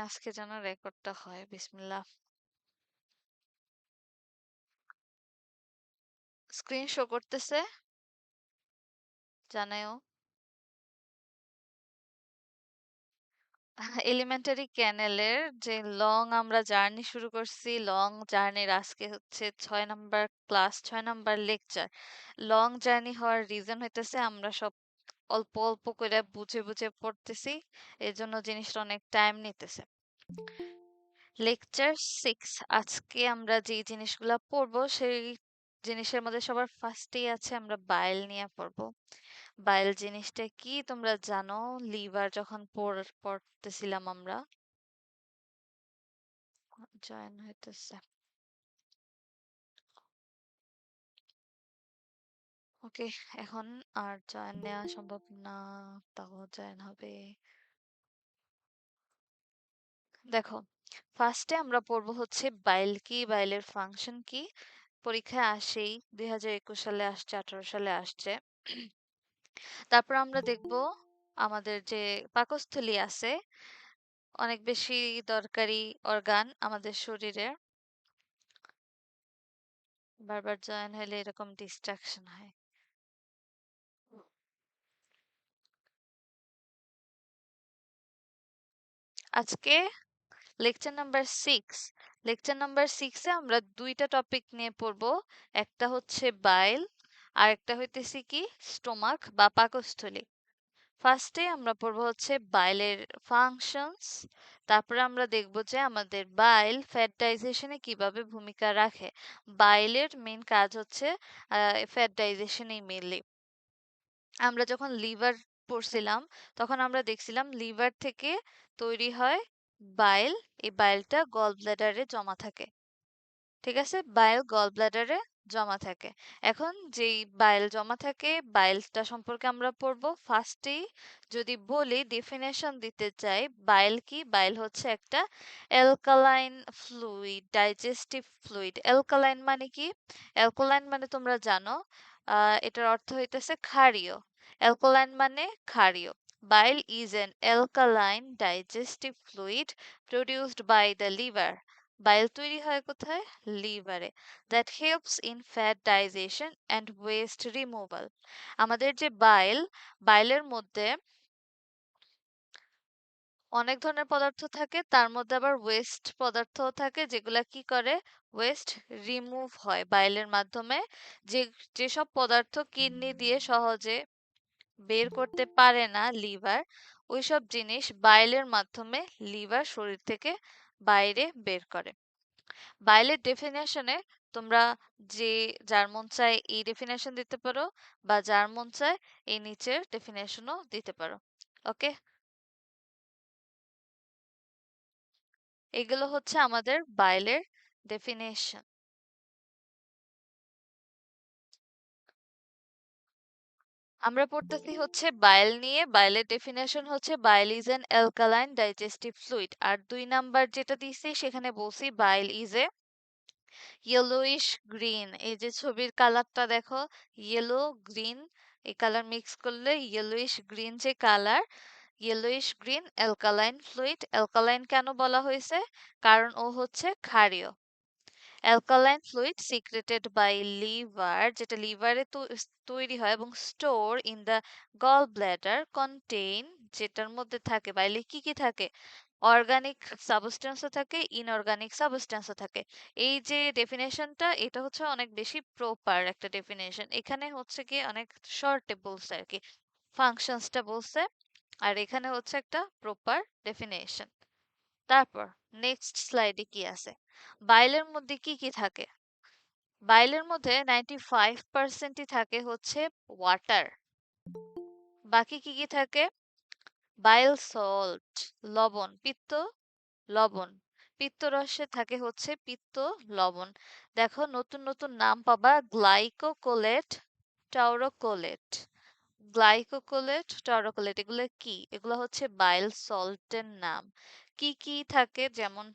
আজকে যেন রেকর্ডটা হয়। বিসমিল্লাহ। স্ক্রিন শো করতেছে, জানাও। এলিমেন্টারি ক্যানেলের যে লং আমরা জার্নি শুরু করছি, লং জার্নির আজকে হচ্ছে 6 number class, 6 number lecture. Long journey হওয়ার রিজন হইতেছে আমরা সব অল্প অল্প করে বুঝে বুঝে পড়তেছি, এর জন্য জিনিসটা অনেক টাইম নিতেছে। লেকচার 6, আজকে আমরা যে জিনিসগুলা পড়বো সেই জিনিসের মধ্যে সবার ফার্স্টেই আছে আমরা বাইল নিয়ে পড়বো। বাইল জিনিসটা কি তোমরা জানো? লিভার যখন পড়তেছিলাম আমরা। জয়েন হইতেছে। ওকে, এখন আর জয়েন নেওয়া সম্ভব না, তাও জয়েন হবে। দেখো, ফার্স্টে আমরা পড়বো হচ্ছে বাইল কি, বাইলের ফাংশন কি। পরীক্ষায় আসেই, 2021 সালে আসছে, 18 সালে আসছে। তারপর আমরা দেখব আমাদের যে পাকস্থলী আছে, অনেক বেশি দরকারি অর্গান আমাদের শরীরে। বারবার জয়েন হলে এরকম ডিস্ট্রাকশন হয়। আজকে লেকচার নাম্বার 6, লেকচার নাম্বার 6-এ আমরা দুইটা টপিক নিয়ে পড়ব। একটা হচ্ছে বাইল, আর একটা হইতেছে কি স্টোমাক বা পাকস্থলী। ফার্স্টে আমরা পড়বো হচ্ছে বাইলের ফাংশনস। তারপরে আমরা দেখব যে আমাদের বাইল ফ্যাট ডাইজেশনে কিভাবে ভূমিকা রাখে। বাইলের মেইন কাজ হচ্ছে ফ্যাট ডাইজেশনেই মেনলি। আমরা যখন লিভার পড়ছিলাম তখন আমরা দেখছিলাম লিভার থেকে তৈরি হয় বাইল। এই বাইলটা গল ব্লাডারে জমা থাকে। ঠিক আছে, বাইল গল ব্লাডারে জমা থাকে। এখন যেই বাইল জমা থাকে, বাইলটা সম্পর্কে আমরা পড়বো। ফার্স্টেই যদি বলি, ডেফিনেশন দিতে চাই, বাইল কি? বাইল হচ্ছে একটা alkaline fluid, digestive fluid. Alkaline মানে কি? অ্যালকালাইন মানে তোমরা জানো, এটার অর্থ হইতেছে ক্ষারীয়। অ্যালকালাইন মানে ক্ষারীয়। Bile is an alkaline digestive fluid produced by the liver. বাইল তৈরি হয় কোথায়? লিভারে। That helps in fat digestion and West removal. আমাদের যে বাইল, বাইলের মধ্যে অনেক ধরনের পদার্থ থাকে, তার মধ্যে আবার ওয়েস্ট পদার্থও থাকে, যেগুলা কি করে? ওয়েস্ট রিমুভ হয় বাইলের মাধ্যমে। যে যেসব পদার্থ কিডনি দিয়ে সহজে বের করতে পারে না লিভার, ওইসব জিনিস বাইলের মাধ্যমে লিভার শরীর থেকে বাইরে বের করে। বাইলের ডেফিনেশনে তোমরা যে যার মন চায় এই ডেফিনেশন দিতে পারো, বা যার মন চায় এই নিচের ডেফিনেশনও দিতে পারো। ওকে, এগুলো হচ্ছে আমাদের বাইলের ডেফিনেশন। আমরা পড়তেছি হচ্ছে বাইল নিয়ে। বাইলের ডেফিনেশন হচ্ছে bile is an alkaline digestive fluid. আর 2 নাম্বার যেটা দিছি সেখানে বলছি bile is a yellowish green. এই যে ছবির কালারটা দেখো, ইয়েলো গ্রিন, এই কালার মিক্স করলে ইয়েলোইশ গ্রিন যে কালার, yellowish green alkaline fluid. Alkaline কেন বলা হয়েছে? কারণ ও হচ্ছে ক্ষারীয়। Alkaline fluid secreted by liver, যেটা লিভারে তৈরি হয় এবং store in the gallbladder contain, যেটার মধ্যে থাকে বাইলে কি কি থাকে? অর্গানিক সাবস্টেন্সও থাকে, ইনঅর্গানিক সাবস্টেন্সও থাকে। এই যে ডেফিনেশনটা, এটা হচ্ছে অনেক বেশি প্রপার একটা ডেফিনেশন। এখানে হচ্ছে কি অনেক শর্টে বলছে আর কি, ফাংশনসটা বলছে, আর এখানে হচ্ছে একটা প্রপার ডেফিনেশন। তারপর নেক্সট স্লাইডে কি আছে? বাইলের মধ্যে কি কি থাকে? বাইলের মধ্যে 95%ই থাকে হচ্ছে ওয়াটার। বাকি কি কি থাকে? বাইল সল্ট, লবণ, পিত্ত লবণ। পিত্তরসে থাকে হচ্ছে পিত্ত লবণ। দেখো, নতুন নতুন নাম পাবা, গ্লাইকোকোলেট, টাউরোকোলেট। গ্লাইকোকোলেট, টাউরোকোলেট, এগুলো কি? এগুলো হচ্ছে বাইল সল্টের নাম। কি কি থাকে? যেমন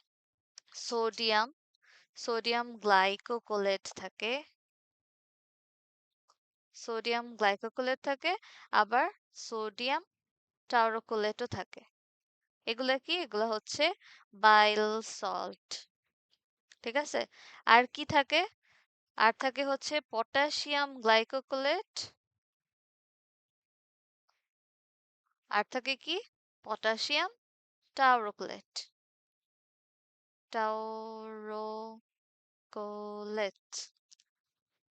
সোডিয়াম, সোডিয়াম গ্লাইকোকোলেট থাকে, সোডিয়াম গ্লাইকোকোলেট থাকে, আবার সোডিয়াম টাউরোকোলেটও থাকে। এগুলা কি? এগুলা হচ্ছে বাইল সল্ট। ঠিক আছে? আর কি থাকে? আর থাকে হচ্ছে পটাশিয়াম গ্লাইকোকুলেট। আর থাকে কি? পটাশিয়াম টাউরোকুলেট। টাউরোকুলেট।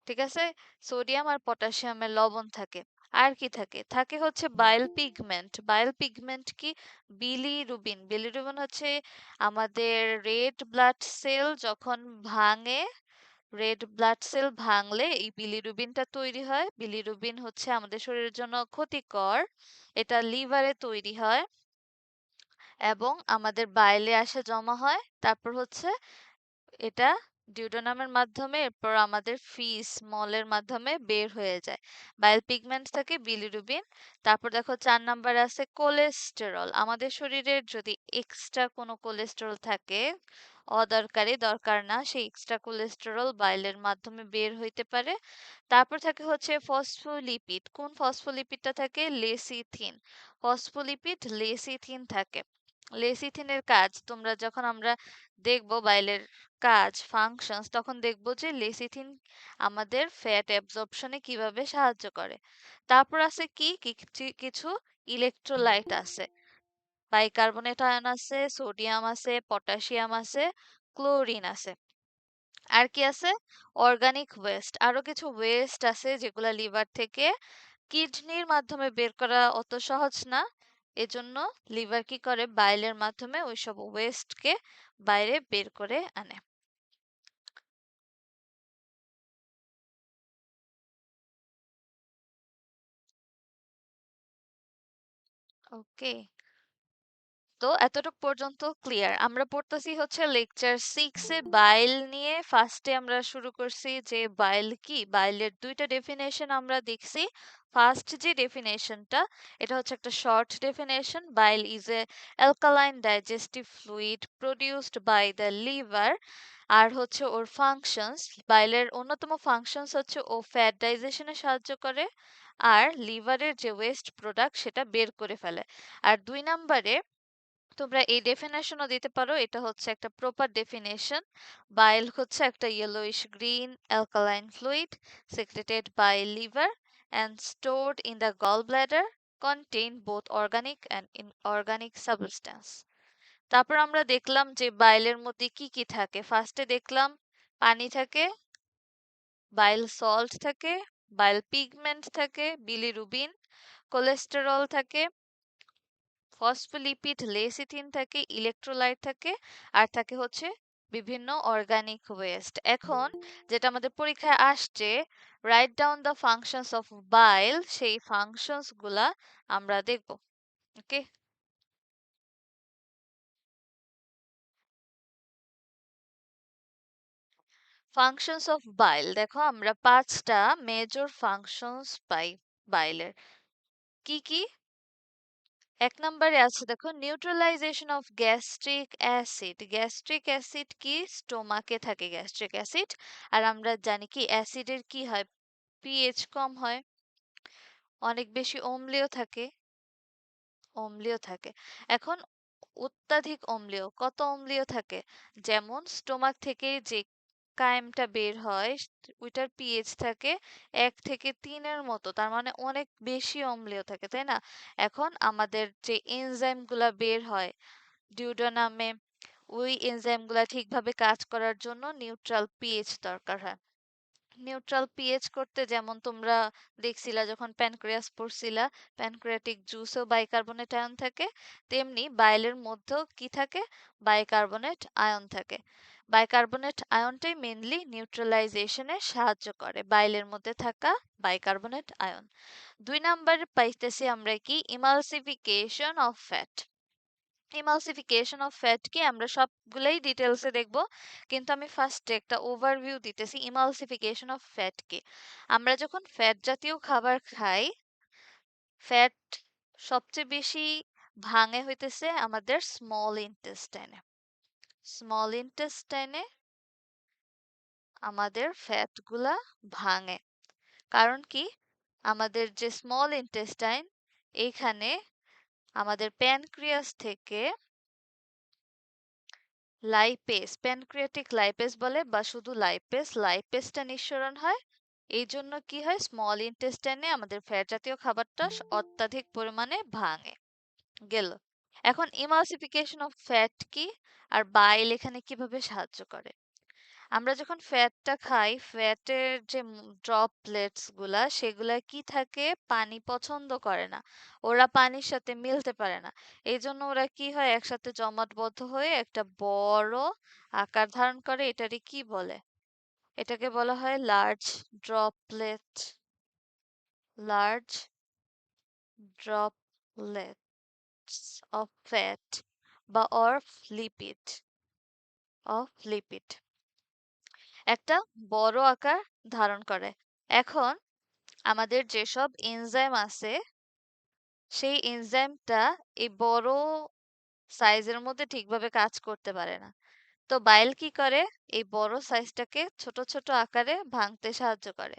ঠিক আছে? সোডিয়াম আর পটাশিয়ামের লবণ থাকে। আর কি থাকে? থাকে হচ্ছে বাইল পিগমেন্ট। বাইল পিগমেন্ট কি? বিলিরুবিন। বিলিরুবিন হচ্ছে আমাদের রেড ব্লাড সেল যখন ভাঙে, রেড ব্লাড সেল ভাঙলে এই বিলিরুবিনটা তৈরি হয়। বিলিরুবিন হচ্ছে আমাদের শরীরের জন্য ক্ষতিকর। এটা লিভারে তৈরি হয় এবং আমাদের বাইলে আসে জমা হয়। তারপর হচ্ছে এটা ডিউডেনামের মাধ্যমে এরপর আমাদের ফিস মলের মাধ্যমে বের হয়ে যায়। বাইল পিগমেন্ট থাকে, বিলিরুবিন। তারপর দেখো 4 নাম্বারে আছে কোলেস্টেরল। আমাদের শরীরের যদি এক্সট্রা কোনো কোলেস্টেরল থাকে, অদরকারি, দরকার না, সেই এক্সট্রা কোলেস্টেরল বাইলের মাধ্যমে বের হইতে পারে। তারপর থাকে হচ্ছে ফসফোলিপিড। কোন ফসফোলিপিডটা থাকে? লেসিথিন। ফসফোলিপিড লেসিথিন থাকে। লেসিথিনের কাজ তোমরা যখন আমরা দেখবো বাইলের কাজ ফাংশনস, তখন দেখবো যে লেসিথিন আমাদের ফ্যাট অ্যাবজর্পশনে কিভাবে সাহায্য করে। তারপর আছে কি কিছু ইলেকট্রোলাইট আছে। বাইকার্বনেট আয়ন আছে, সোডিয়াম আছে, পটাশিয়াম আছে, ক্লোরিন আছে। আর কি আছে? Organic West. আরো কিছু ওয়েস্ট আছে যেগুলা লিভার থেকে কিডনির মাধ্যমে বের করা অত সহজ না। এজন্য লিভার কি করে? বাইলের মাধ্যমে ওইসব ওয়েস্টকে বাইরে বের করে আনে। ওকে, তো এতটুক পর্যন্ত ক্লিয়ার। আমরা পড়তেছি হচ্ছে লেকচার 6-এ বাইল নিয়ে। ফার্স্টে আমরা শুরু করছি যে বাইল কি, বাইলের দুইটা ডেফিনেশন আমরা দেখছি। ফার্স্ট যে ডেফিনেশনটা, এটা হচ্ছে একটা short definition. Bile is a alkaline digestive fluid produced by the liver. আর হচ্ছে ওর ফাংশনস, বাইলের অন্যতম ফাংশনস হচ্ছে ও ফ্যাট ডাইজেশনে সাহায্য করে আর লিভারের যে ওয়েস্ট প্রোডাক্ট সেটা বের করে ফেলে। আর 2 নাম্বারে তোমরা এই ডেফিনেশনও দিতে পারো, এটা হচ্ছে একটা প্রপার ডেফিনেশন। বাইল হচ্ছে একটা yellowish green alkaline fluid secreted by liver and stored in the gallbladder, contain both organic and inorganic substance. তারপর আমরা দেখলাম যে বাইলের মধ্যে কি কি থাকে। ফার্স্টে দেখলাম পানি থাকে, বাইল সল্ট থাকে, বাইল পিগমেন্ট থাকে, বিলিরুবিন, কোলেস্টেরল থাকে, ফসফোলিপিড, লেসিথিন থাকে, ইলেকট্রোলাইট থাকে, আর থাকে হচ্ছে বিভিন্ন অর্গানিক ওয়েস্ট। এখন যেটা আমাদের পরীক্ষায় আসছে, write down the functions of বাইল, সেই ফাংশনস গুলা আমরা দেখব। ওকে, ফাংশনস অফ বাইল দেখো, আমরা 5টা মেজর ফাংশনস পাই বাইলের। কি কি? 1 নম্বরে আছে দেখো neutralisation of gastric acid. Gastric acid কি? স্টোমাকে থাকে গ্যাস্ট্রিক অ্যাসিড। আর আমরা জানি কি অ্যাসিডের কি হয়? পিএইচ কম হয়, অনেক বেশি অম্লীয় থাকে। অম্লীয় থাকে। এখন অত্যাধিক অম্লীয়, কত অম্লীয় থাকে? যেমন স্টোমাক থেকে যে কায়েমটা বের হয় ওইটার পিএইচ থাকে 1 থেকে 3-এর মতো, তার মানে অনেক বেশি অম্লীয় থাকে, তাই না? এখন আমাদের যে এনজাইম গুলা বের হয় ডিউডোনামে, ওই এনজাইম গুলা ঠিকভাবে কাজ করার জন্য নিউট্রাল পিএইচ দরকার হয়। নিউট্রাল পিএইচ করতে যেমন তোমরা দেখছিলা যখন প্যানক্রিয়াস পড়ছিলা, প্যানক্রিয়াটিক জুসেও বাইকার্বনেট আয়ন থাকে, তেমনি বাইলের মধ্যেও কি থাকে? বাইকার্বনেট আয়ন থাকে। বাইকার্বনেট আয়নটাই মেনলি নিউট্রালাইজেশনে সাহায্য করে, বাইলের মধ্যে থাকা বাইকার্বনেট আয়ন। 2 নাম্বারে পাইতেছি আমরা কি? Emulsification of fat. Emulsification of fat কি? আমরা সবগুলাই ডিটেলসে দেখব, কিন্তু আমি ফার্স্টে একটা ওভারভিউ দিতেছি ইমালসিফিকেশন অফ ফ্যাট কি। আমরা যখন ফ্যাট জাতীয় খাবার খাই, ফ্যাট সবচেয়ে বেশি ভাঙে হইতেছে আমাদের স্মল ইন্টেস্টাইনে। স্মল ইন্টেস্টাইনে আমাদের ফ্যাট গুলা ভাঙে। কারণ কি? আমাদের যে স্মল ইন্টেস্টাইন, এইখানে আমাদের প্যানক্রিয়াস থেকে লাইপেজ, প্যানক্রিয়াটিক লাইপেজ বলে বা শুধু লাইপেজ, লাইপেজটা নিঃসরণ হয়। এই জন্য কি হয়, স্মল ইন্টেস্টাইনে আমাদের ফ্যাট জাতীয় খাবারটা অত্যাধিক পরিমাণে ভাঙে। গেল। এখন ইমালসিফিকেশন অফ ফ্যাট কি, আর বাইল এখানে কিভাবে সাহায্য করে। আমরা যখন ফ্যাটটা খাই, ফ্যাটের যে ড্রপলেটস গুলা সেগুলা কি থাকে, পানি পছন্দ করে না, ওরা পানির সাথে মিলতে পারে না। এই জন্য ওরা কি হয়, একসাথে জমাটবদ্ধ হয়ে একটা বড় আকার ধারণ করে। এটারই কি বলে, এটাকে বলা হয় large droplet, large droplets of fat বা লিপিড একটা বড় আকার ধারণ করে। এখন আমাদের যেসব এনজাইম আছে, সেই এনজাইমটা এই বড় সাইজের মধ্যে ঠিকভাবে কাজ করতে পারে না। তো বাইল কি করে, এই বড় সাইজটাকে ছোট ছোট আকারে ভাঙতে সাহায্য করে।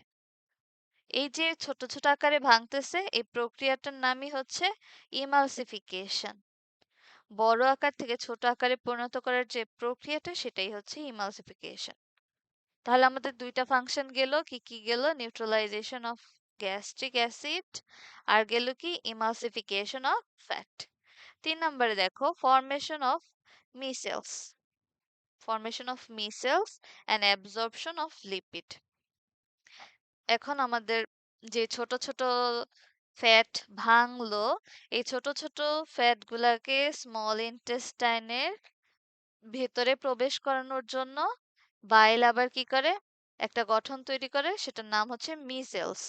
এই যে ছোট ছোট আকারে ভাঙতেছে, এই প্রক্রিয়াটার নামই হচ্ছে ইমালসিফিকেশন। বড় আকার থেকে ছোট আকারে পরিণত করার যে প্রক্রিয়াটা, সেটাই হচ্ছে ইমালসিফিকেশন। তাহলে আমাদের দুইটা ফাংশন গেল, কি কি গেল, নিউট্রালাইজেশন অফ গ্যাস্ট্রিক অ্যাসিড আর গেল কি ইমালসিফিকেশন অফ ফ্যাট। 3 নম্বরে দেখো formation of measles and absorption of lipid. এখন আমাদের যে ছোট ছোট ফ্যাট ভাঙলো, এই ছোট ছোট ফ্যাট গুলাকে স্মল ইন্টেস্টাইনের ভেতরে প্রবেশ করানোর জন্য বাইল আবার কি করে, একটা গঠন তৈরি করে, সেটার নাম হচ্ছে মিসেলস।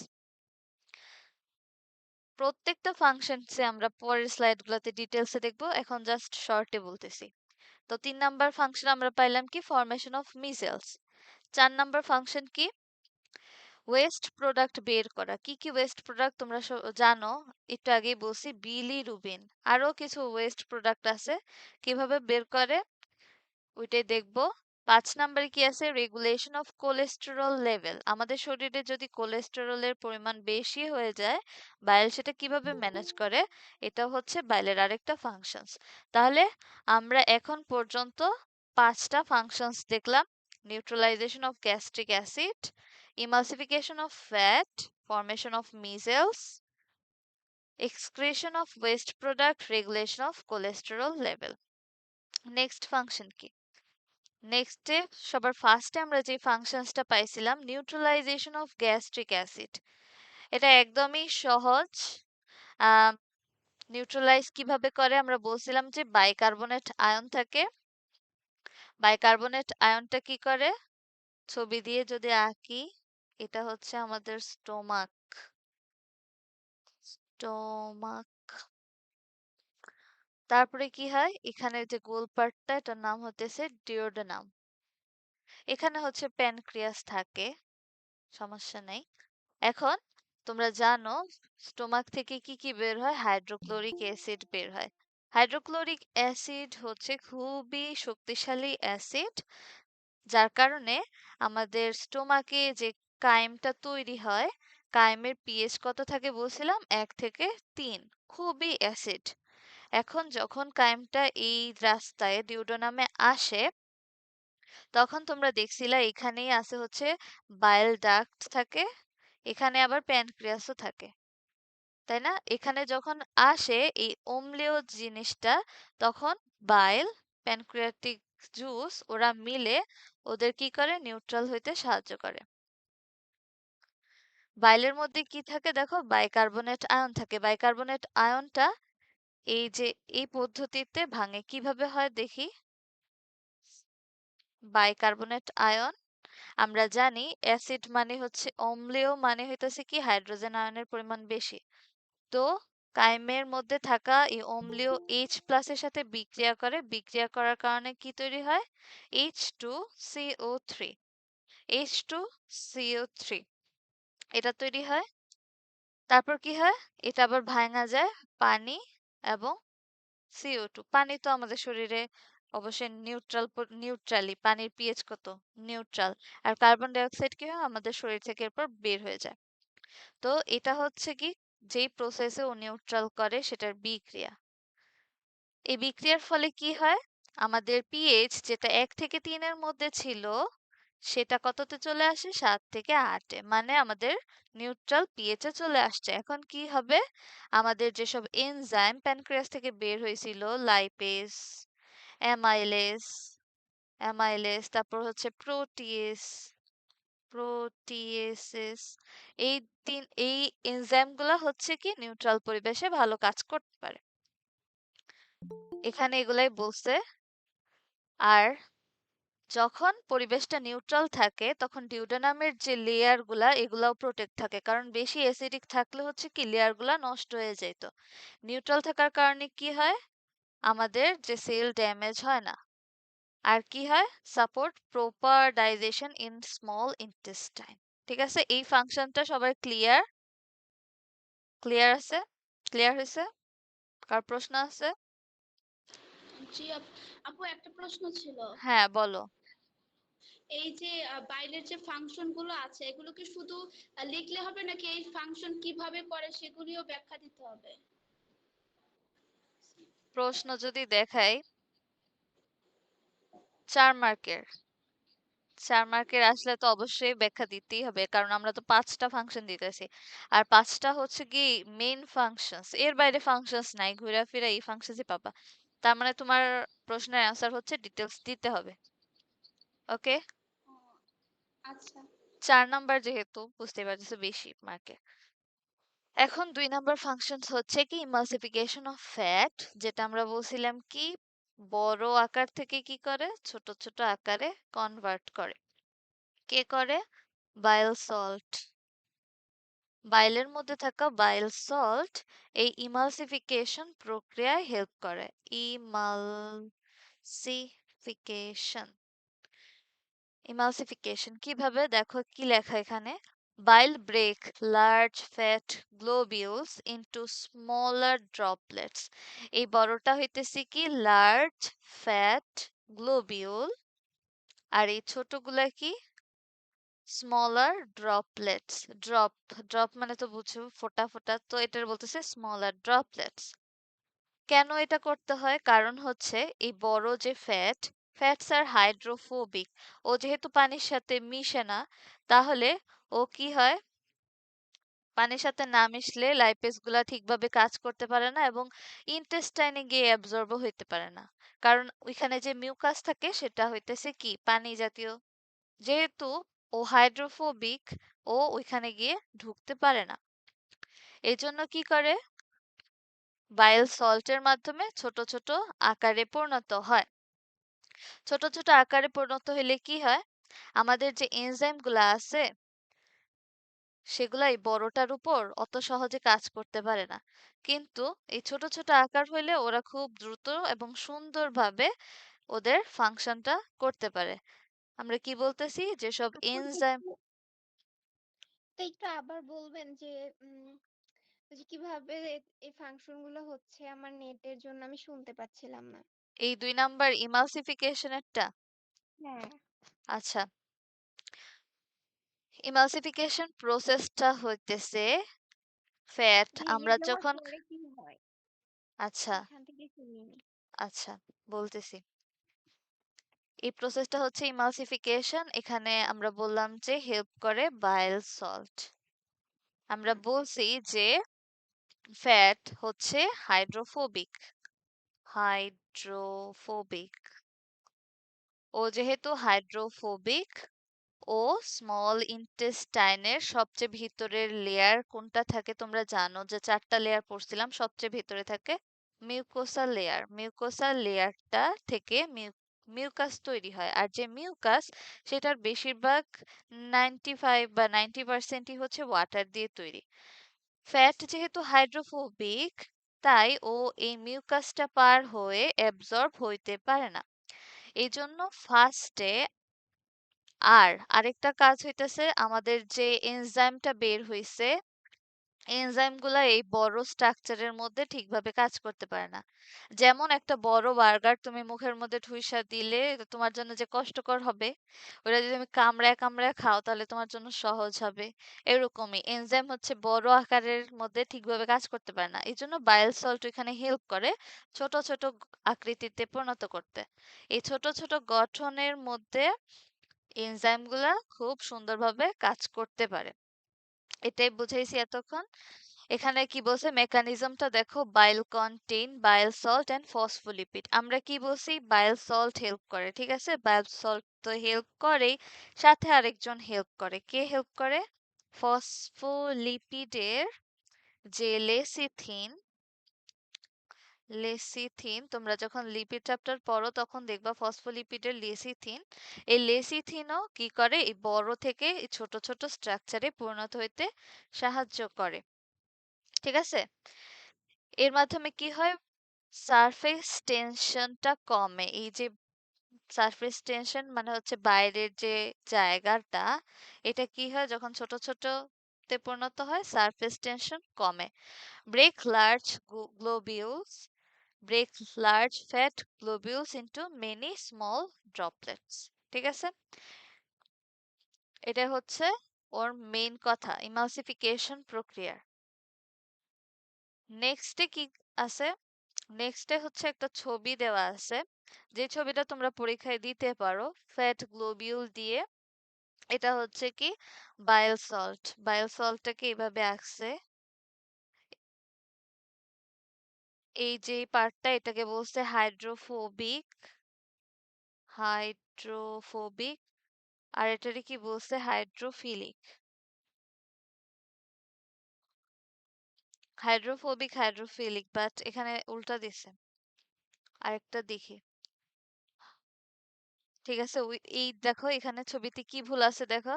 প্রত্যেকটা ফাংশনসে আমরা পরের স্লাইডগুলোতে ডিটেলসে দেখবো, এখন জাস্ট শর্টে বলতেছি। তো 3 নাম্বার ফাংশন আমরা পাইলাম কি, formation of measles. 4 number function কি, ওয়েস্ট প্রোডাক্ট বের করা। কি কি ওয়েস্ট প্রোডাক্ট তোমরা জানো, একটু আগেই বলছি, বিলিরুবিন, আরো কিছু ওয়েস্ট প্রোডাক্ট আছে, কিভাবে বের করে ওইটাই দেখব। 5 নাম্বারে কি আছে, রেগুলেশন অফ কোলেস্টেরল লেভেল। আমাদের শরীরে যদি কোলেস্টেরলের পরিমাণ বেশি হয়ে যায়, বাইল সেটা কিভাবে ম্যানেজ করে, এটা হচ্ছে বাইলের আরেকটা ফাংশনস। তাহলে আমরা এখন পর্যন্ত 5টা ফাংশনস দেখলাম: neutralisation of gastric acid, emulsification of fat, formation of measles, excretion of waste product, regulation of cholesterol level. Next function কি, নেক্সটে সবার ফার্স্টে আমরা যে ফাংশনসটা পাইছিলাম, নিউট্রালাইজেশন অফ গ্যাস্ট্রিক অ্যাসিড। এটা একদমই সহজ। নিউট্রালাইজ কিভাবে করে, আমরা বলছিলাম যে বাইকার্বনেট আয়ন থাকে। বাইকার্বনেট আয়নটা কি করে, ছবি দিয়ে যদি আঁকি, এটা হচ্ছে আমাদের স্টোমাক। তারপরে কি হয়, এখানে যে গোল পার্টটা, এটার নাম হতেছে ডিওডেনাম। এখানে হচ্ছে প্যানক্রিয়াস থাকে, সমস্যা নেই। এখন তোমরা জানো স্টোমাক থেকে কি কি বের হয়, হাইড্রোক্লোরিক অ্যাসিড বের হয়। হাইড্রোক্লোরিক অ্যাসিড হচ্ছে খুবই শক্তিশালী অ্যাসিড, যার কারণে আমাদের স্টোমাকে যে কাইমটা তৈরি হয়, কাইমের পিএইচ কত থাকে বলছিলাম, 1 থেকে 3, খুবই অ্যাসিড। এখন যখন কাইমটা এই রাস্তায় ডিউডোনামে আসে, তখন তোমরা দেখছিলা এখানেই আছে হচ্ছে বাইল ডাক্ট থাকে, এখানে আবার প্যানক্রিয়াসও থাকে, তাই না? এখানে যখন আসে এই অম্লীয় জিনিসটা, তখন বাইল, প্যানক্রিয়াটিক জুস, ওরা মিলে ওদের কি করে, নিউট্রাল হইতে সাহায্য করে। বাইলের মধ্যে কি থাকে দেখো, বাইকার্বনেট আয়ন থাকে। বাইকার্বনেট আয়নটা এই যে এই পদ্ধতিতে ভাঙে, কিভাবে হয় দেখি। বাইকার্বনেট আয়ন, আমরা জানি অ্যাসিড মানে হচ্ছে অম্লীয়, মানে হইতেছে কি হাইড্রোজেন আয়নের পরিমাণ বেশি। তো কাইমের মধ্যে থাকা এই অম্লীয় H+ এর সাথে বিক্রিয়া করে, বিক্রিয়া করার কারণে কি তৈরি হয়, H2CO3। H2CO3 এটা তৈরি হয়। তারপর কি হয়, এটা আবার ভাঙা যায় পানি এবং CO2। পানি তো আমাদের শরীরে অবশ্যই নিউট্রালি, পানির পিএইচ কত, নিউট্রাল। আর কার্বন ডাই অক্সাইড কি হয়, আমাদের শরীর থেকে এরপর বের হয়ে যায়। তো এটা হচ্ছে কি, যেই প্রসেসে ও নিউট্রাল করে সেটার বিক্রিয়া। এই বিক্রিয়ার ফলে কি হয়, আমাদের পিএইচ যেটা 1 থেকে 3 এর মধ্যে ছিল সেটা কততে চলে আসে, 7 থেকে 8 এ, মানে আমাদের নিউট্রাল পিএইচ এ চলে আসছে। এখন কি হবে, আমাদের যেসব এনজাইম প্যানক্রিয়াস থেকে বের হয়েছিল, লাইপেজ, অ্যামাইলেজ, তারপর হচ্ছে প্রোটিয়েস, প্রোটিয়েসেস, এই এই এনজাইমগুলা হচ্ছে কি নিউট্রাল পরিবেশে ভালো কাজ করতে পারে। এখানে এগুলাই বলছে। আর যখন পরিবেশটা নিউট্রাল থাকে তখন ডিউডেনামের যে লেয়ার গুলা এগুলাও প্রোটেক্ট থাকে, কারণ বেশি অ্যাসিডিক থাকলে হচ্ছে কি লেয়ার গুলা নষ্ট হয়ে যেত। নিউট্রাল থাকার কারণে কি হয়, আমাদের যে সেল ড্যামেজ হয় না। আর কি হয়, support proper digestion in small intestine. ঠিক আছে, এই ফাংশনটা সবার ক্লিয়ার? ক্লিয়ার আছে? ক্লিয়ার হয়েছে? কার প্রশ্ন আছে? জি আপু, একটা প্রশ্ন ছিল। হ্যাঁ বলো। এই যে বাইলের যে ফাংশন গুলো আছে, এগুলো কি শুধু লিখলে হবে নাকি এই ফাংশন কিভাবে করে সেগুলিও ব্যাখ্যা দিতে হবে? প্রশ্ন যদি দেখাই 4 মার্কের, 4 মার্কের আসলে তো অবশ্যই ব্যাখ্যা দিতেই হবে, কারণ আমরা তো 5টা ফাংশন দিতেছি। আর 5টা হচ্ছে কি মেইন ফাংশনস, এর বাইরে ফাংশনস নাই, ঘুরা ফিরা এই ফাংশনসই পাবা। তার মানে তোমার প্রশ্নের অ্যান্সার হচ্ছে ডিটেলস দিতে হবে। ওকে, ও, আচ্ছা। 4 নাম্বার যেহেতু বুঝতে পারতেছো বেশি মার্কে। এখন 2 নাম্বার ফাংশন হচ্ছে কি ইমালসিফিকেশন অফ ফ্যাট, যেটা আমরা বলছিলাম কি বড় আকার থেকে কি করে ছোট ছোট আকারে কনভার্ট করে। কে করে? Bile salt. বাইলের মধ্যে থাকা বাইল সল্ট এই ইমালসিফিকেশন প্রক্রিয়ায় হেল্প করে। ইমালসিফিকেশন, কিভাবে দেখো কি লেখা এখানে, bile break large fat globules into smaller droplets. এই বড়টা হইতেছে কি লার্জ ফ্যাট গ্লোবিউল, আর এই ছোটগুলা কি স্মলার ড্রপলেটস। ড্রপ, ড্রপ মানে তো বুঝো ফোঁটা ফোঁটা, তো এটার বলতেছে স্মলার ড্রপলেটস। কেন এটা করতে হয়, কারণ হচ্ছে এই বড় যে ফ্যাটস আর হাইড্রোফোবিক, ও যেহেতু পানির সাথে মিশে না, তাহলে ও কি হয়, পানির সাথে না মিশলে লাইপেজ গুলা ঠিকভাবে কাজ করতে পারে না এবং ইন্টেস্টাইনে গিয়ে অ্যাবজর্বও হইতে পারে না, কারণ ওইখানে যে মিউকাস থাকে সেটা হইতেছে কি পানি জাতীয়। যেহেতু ও হাইড্রোফোবিক, ও ওইখানে গিয়ে ঢুকতে পারে না। এই জন্য কি করে, বাইল সল্টের মাধ্যমে ছোট ছোট আকারে পরিণত হয়। ছোট ছোট আকারে পরিণত হলে কি হয়, আমাদের যে এনজাইম গুলা আছে সেগুলাই বড়টার উপর অত সহজে কাজ করতে পারে না, কিন্তু এই ছোট ছোট আকার হইলে ওরা খুব দ্রুত এবং সুন্দরভাবে ওদের ফাংশনটা করতে পারে। আমরা কি বলতেছি, যেসব আপু এনজাইম, একটু আবার বলবেন যে ওই যে কিভাবে এই ফাংশন গুলো হচ্ছে, আমার নেটের জন্য আমি শুনতে পাচ্ছিলাম না। এই 2 নাম্বার ইমালসিফিকেশনেরটা। হ্যাঁ। আচ্ছা, ইমালসিফিকেশন প্রসেসটা হইতেছে ফ্যাট ভেঙে আমরা যাওয়ার যখন, পরে কি হয় আচ্ছা এখান থেকে শুনিনি। আচ্ছা বলতেছি, এই প্রসেসটা হচ্ছে ইমালসিফিকেশন। এখানে আমরা বললাম যে হেল্প করে বাইল সল্ট। আমরা হুম। বলছি যে ফ্যাট হচ্ছে হাইড্রোফোবিক, হাইড্রোফোবিক, ও যেহেতু হাইড্রোফোবিক, ও স্মল ইন্টেস্টাইনের সবচেয়ে ভিতরের লেয়ার কোনটা থাকে তোমরা জানো, যে 4টা লেয়ার পড়ছিলাম, সবচেয়ে ভিতরে থাকে মিউকোসা লেয়ার। মিউকোসা লেয়ারটা থেকে মিউকাস তৈরি হয়, আর যে মিউকাস সেটার বেশিরভাগ 95 বা 90%ই হচ্ছে ওয়াটার দিয়ে তৈরি। ফ্যাট যেহেতু হাইড্রোফোবিক, তাই ও এই মিউকাসটা পার হয়ে অ্যাবজর্ব হইতে পারে না। এই জন্য ফার্স্টে, আর আরেকটা কাজ হইতেছে, আমাদের যে এনজাইমটা বের হইছে এনজাইমগুলা এই বড় স্ট্রাকচারের মধ্যে ঠিকভাবে কাজ করতে পারে না। যেমন একটা বড় বার্গার তুমি মুখের মধ্যে ঠুইসা দিলে এটা তোমার জন্য যে কষ্টকর হবে, ওটা যদি তুমি কামড়ায় কামড়ায় খাও তাহলে তোমার জন্য সহজ হবে। এরকমই এনজাইম হচ্ছে বড় আকারের মধ্যে ঠিকভাবে কাজ করতে পারে না, এই জন্য বাইল সল্ট এখানে হেল্প করে ছোট ছোট আকৃতিতে পরিণত করতে। এই ছোট ছোট গঠনের মধ্যে এনজাইমগুলা খুব সুন্দরভাবে কাজ করতে পারে। এটাই বুঝাইছি এতক্ষণ। এখানে কি বলছে মেকানিজমটা দেখো, bile contain bile salt and phospholipid. আমরা কি বলছি, বাইল সল্ট হেল্প করে, ঠিক আছে, বাইল সল্ট তো হেল্প করেই, সাথে আরেকজন হেল্প করে। কে হেল্প করে? ফসফোলিপিডের যে লেসিথিন, লেসিথিন তোমরা যখন লিপিড চ্যাপ্টার পড়ো তখন দেখবা ফসফোলিপিডের লেসিথিন, এই লেসিথিনও কি করে এই বড় থেকে এই ছোট ছোট স্ট্রাকচারে পরিণত হইতে সাহায্য করে, ঠিক আছে। এর মাধ্যমে কি হয়, সারফেস টেনশনটা কমে। এই যে সারফেস টেনশন মানে হচ্ছে বাইরের যে জায়গাটা, এটা কি হয় যখন ছোট ছোট তে পরিণত হয়, সারফেস টেনশন কমে। Break large globules, break large fat globules into many small droplets, ঠিক আছে। এটা হচ্ছে ওর মেইন কথা, ইমালসিফিকেশন প্রক্রিয়া। নেক্সটে কি আছে, নেক্সটে হচ্ছে একটা ছবি দেওয়া আছে, যে ছবিটা তোমরা পরীক্ষায় দিতে পারো ফ্যাট গ্লোবিউল দিয়ে। এটা হচ্ছে কি বাইল সল্ট, বাইল সল্টটাকে এইভাবে আঁকছে। এই যে পার্টটা এটাকে বলছে হাইড্রোফোবিক, হাইড্রোফোবিক, আর এটারে কি বলছে হাইড্রোফিলিক। হাইড্রোফোবিক হাইড্রোফিলিক, বাট এখানে উল্টা দিছে। আরেকটা দেখি, ঠিক আছে। এই দেখো এখানে ছবিতে কি ভুল আছে দেখো,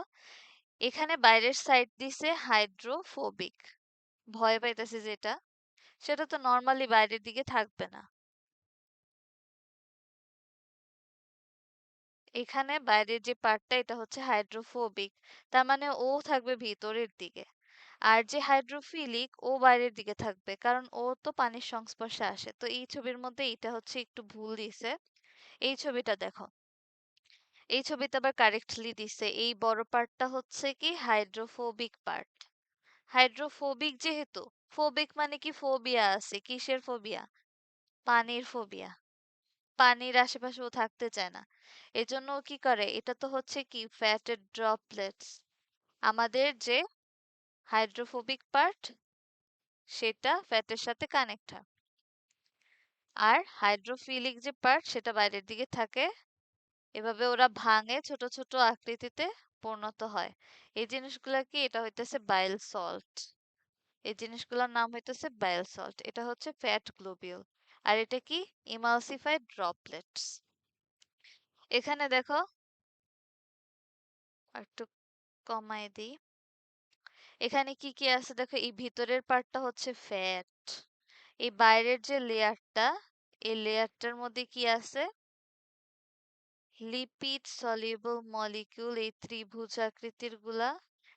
এখানে বাইরের সাইড দিছে হাইড্রোফোবিক, ভয় পাইতেছে যেটা, সেটা তো নর্মালি বাইরের দিকে থাকবে না। এখানে বাইরের যে পার্টটা এটা হচ্ছে হাইড্রোফোবিক, তার মানে ও থাকবে ভিতরের দিকে। আর যে হাইড্রোফিলিক ও বাইরের দিকে থাকবে, কারণ ও তো পানির সংস্পর্শে আসে। তো এই ছবির মধ্যে এটা হচ্ছে একটু ভুল দিছে। এই ছবিটা দেখো, এই ছবিতে আবার কারেক্টলি দিছে, এই বড় পার্টটা হচ্ছে কি হাইড্রোফোবিক পার্ট। হাইড্রোফোবিক যেহেতু, ফোবিক মানে কি ফোবিয়া আছে, কিসের ফোবিয়া? পানির ফোবিয়া, পানির আশেপাশে ও থাকতে চায় না। এজন্য ও কি করে, এটা তো হচ্ছে কি ফ্যাটের ড্রপলেটস, আমাদের যে হাইড্রোফোবিক পার্ট সেটা ফ্যাটের সাথে কানেক্ট হয়, আর হাইড্রোফিলিক যে পার্ট সেটা বাইরের দিকে থাকে। এভাবে ওরা ভাঙে ছোট ছোট আকৃতিতে পরিণত হয়। এই জিনিসগুলা কি, এটা হইতেছে বাইল সল্ট, এই জিনিসগুলোর নাম হইতেছে বাইল সল্ট। এটা হচ্ছে ফ্যাট গ্লোবিউল, আর এটা কি ইমালসিফাইড ড্রপলেটস। এখানে দেখো, একটু কমায় দিই, এখানে কি কি আছে দেখো, এই ভিতরের পার্টটা হচ্ছে ফ্যাট, এই বাইরের যে লেয়ারটা, এই লেয়ারটার মধ্যে কি আছে, লিপিড সলিউবল মলিকিউল, এই ত্রিভুজ আকৃতির গুলা।